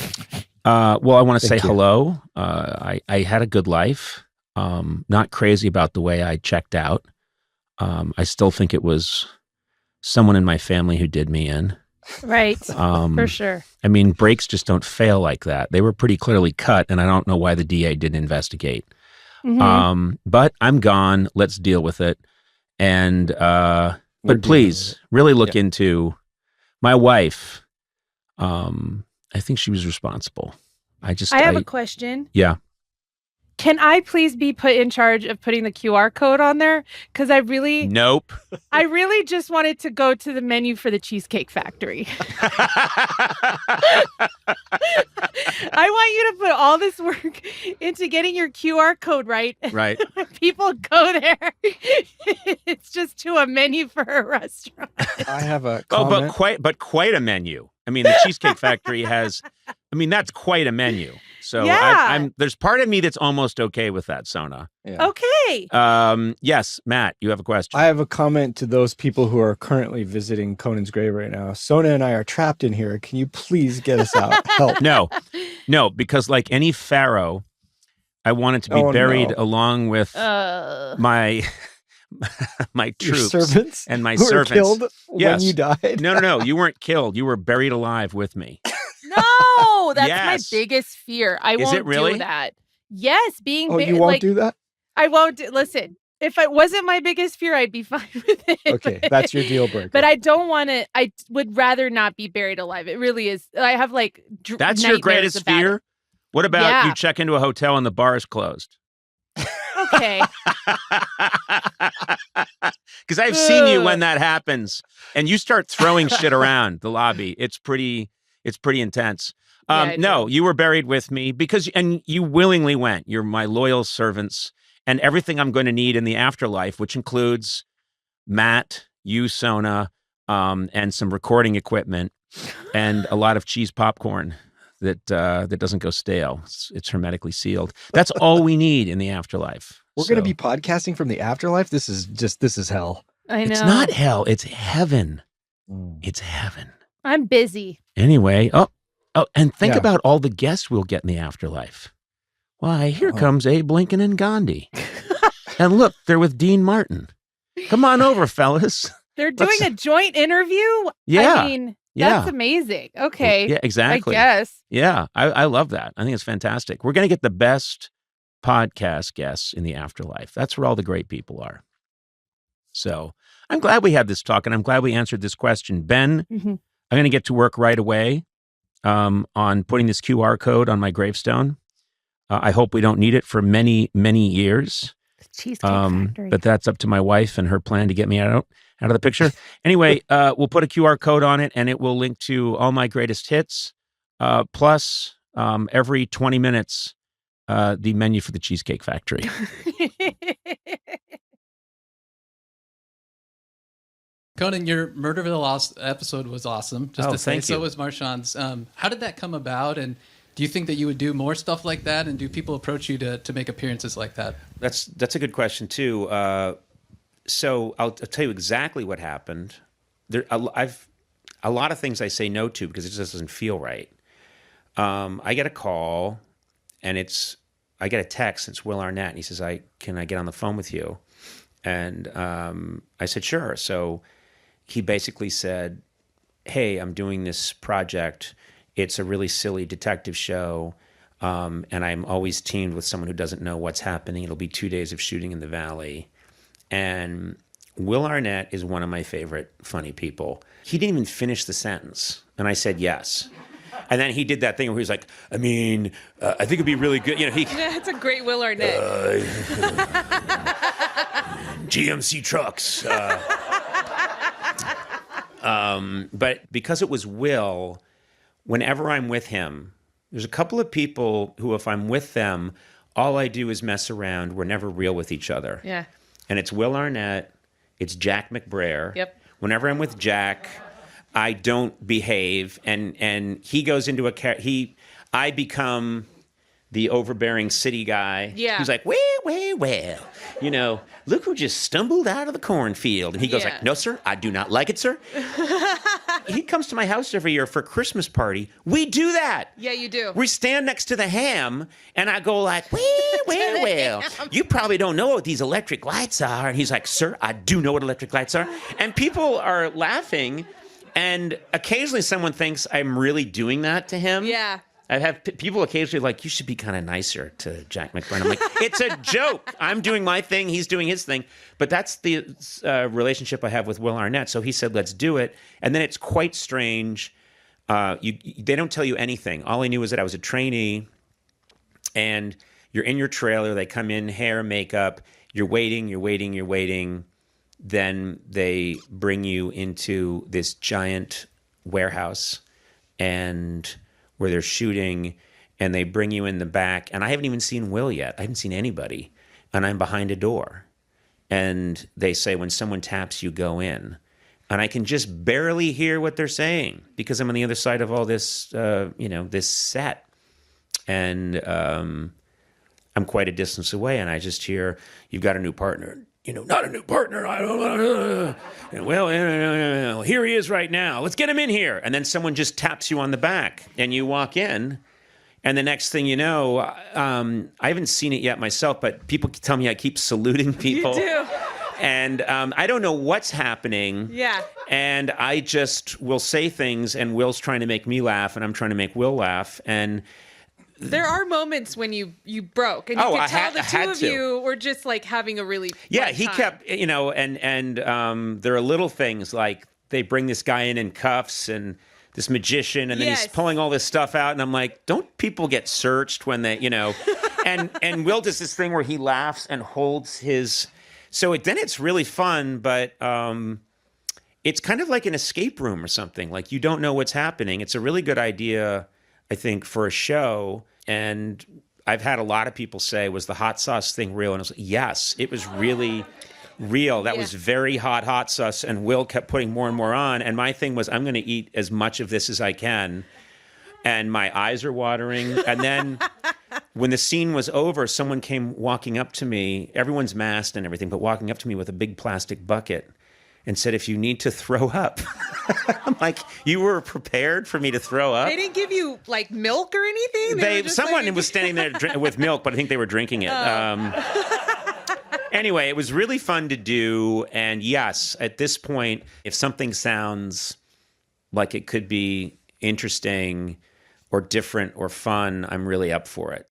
I want to say hello. I had a good life. Not crazy about the way I checked out. I still think it was someone in my family who did me in. Right. For sure. I mean, breaks just don't fail like that. They were pretty clearly cut, and I don't know why the DA didn't investigate. Mm-hmm. But I'm gone. Let's deal with it. And but please really look into my wife. I think she was responsible. I have a question. Yeah. Can I please be put in charge of putting the QR code on there? Because I really just wanted to go to the menu for the Cheesecake Factory. I want you to put all this work into getting your QR code right. Right. People go there. It's just to a menu for a restaurant. I have a comment. But quite a menu. I mean, the Cheesecake Factory that's quite a menu. So yeah. There's part of me that's almost okay with that, Sona. Yeah. Okay. Yes, Matt, you have a question. I have a comment to those people who are currently visiting Conan's grave right now. Sona and I are trapped in here. Can you please get us out? Help. No, because like any pharaoh, I wanted to be buried along with my troops, your servants, and my who servants were killed when you died. No, you weren't killed. You were buried alive with me. No, that's Yes. my biggest fear. I Is won't it really? do that. Yes, being you won't do that? I won't. Listen, if it wasn't my biggest fear, I'd be fine with it. Okay, that's your deal breaker. But I don't want to. I would rather not be buried alive. It really is. I have like That's your greatest about fear? it. What about Yeah. you check into a hotel and the bar is closed? Okay. Because I've seen you when that happens, and you start throwing shit around the lobby. It's pretty intense. No, you were buried with me and you willingly went. You're my loyal servants, and everything I'm going to need in the afterlife, which includes Matt, you, Sona, and some recording equipment, and a lot of cheese popcorn that doesn't go stale. It's hermetically sealed. That's all we need in the afterlife. We're going to be podcasting from the afterlife. This is hell. I know. It's not hell. It's heaven. It's heaven. I'm busy. Anyway, and think about all the guests we'll get in the afterlife. Why, here comes Abe Lincoln and Gandhi. And look, they're with Dean Martin. Come on over, fellas. They're doing a joint interview? Yeah. I mean, that's amazing. Okay. Yeah, exactly. I guess. Yeah, I love that. I think it's fantastic. We're going to get the best podcast guests in the afterlife. That's where all the great people are. So I'm glad we had this talk, and I'm glad we answered this question. Ben, I'm going to get to work right away on putting this QR code on my gravestone. I hope we don't need it for many, many years. Cheesecake Factory. But that's up to my wife and her plan to get me out of the picture. Anyway, we'll put a QR code on it, and it will link to all my greatest hits, plus every 20 minutes, the menu for the Cheesecake Factory. Conan, your Murderville episode was awesome. Just to say, thank you. so was Marshawn's. How did that come about? And do you think that you would do more stuff like that? And do people approach you to make appearances like that? That's a good question too. So I'll tell you exactly what happened. I've a lot of things I say no to because it just doesn't feel right. I get a call, and I get a text. It's Will Arnett, and he says, "Can I get on the phone with you?" And I said, "Sure." So he basically said, "Hey, I'm doing this project. It's a really silly detective show, and I'm always teamed with someone who doesn't know what's happening. It'll be 2 days of shooting in the Valley." And Will Arnett is one of my favorite funny people. He didn't even finish the sentence, and I said yes. And then he did that thing where he was like, I think it'd be really good. You know, That's a great Will Arnett. GMC trucks. But because it was Will, whenever I'm with him, there's a couple of people who, if I'm with them, all I do is mess around. We're never real with each other. Yeah. And it's Will Arnett. It's Jack McBrayer. Yep. Whenever I'm with Jack, I don't behave, and he goes into I become the overbearing city guy. Yeah. Who's like, well, you know, look who just stumbled out of the cornfield. And he goes Yeah. like, no, sir, I do not like it, sir. He comes to my house every year for a Christmas party. We do that. Yeah, you do. We stand next to the ham, and I go like, well, you probably don't know what these electric lights are. And he's like, sir, I do know what electric lights are. And people are laughing, and occasionally someone thinks I'm really doing that to him. Yeah. I have people occasionally like, you should be kind of nicer to Jack McBrayer. I'm like, it's a joke. I'm doing my thing. He's doing his thing. But that's the relationship I have with Will Arnett. So he said, let's do it. And then it's quite strange. They don't tell you anything. All I knew was that I was a trainee, and you're in your trailer. They come in, hair, makeup. You're waiting. Then they bring you into this giant warehouse and where they're shooting, and they bring you in the back. And I haven't even seen Will yet. I haven't seen anybody. And I'm behind a door. And they say, when someone taps you, go in. And I can just barely hear what they're saying because I'm on the other side of all this, this set. And I'm quite a distance away, and I just hear, you've got a new partner. Not a new partner. I don't know. Well, here he is right now. Let's get him in here. And then someone just taps you on the back, and you walk in. And the next thing you know, I haven't seen it yet myself, but people tell me I keep saluting people. You do. And I don't know what's happening. Yeah. And I just will say things, and Will's trying to make me laugh, and I'm trying to make Will laugh. And there are moments when you broke, and you could tell the two of you were just like having a really fun he time. kept, and there are little things like they bring this guy in cuffs and this magician, and then he's pulling all this stuff out, and I'm like, don't people get searched when they, and Will does this thing where he laughs and holds his, then it's really fun, but it's kind of like an escape room or something. Like you don't know what's happening. It's a really good idea, I think, for a show. And I've had a lot of people say, was the hot sauce thing real? And I was like, yes, it was really real. That was very hot sauce. And Will kept putting more and more on. And my thing was, I'm going to eat as much of this as I can. And my eyes are watering. And then when the scene was over, someone came walking up to me. Everyone's masked and everything, but walking up to me with a big plastic bucket and said, if you need to throw up. I'm like, you were prepared for me to throw up? They didn't give you like milk or anything? Someone was standing there with milk, but I think they were drinking it. Anyway, it was really fun to do. And yes, at this point, if something sounds like it could be interesting or different or fun, I'm really up for it.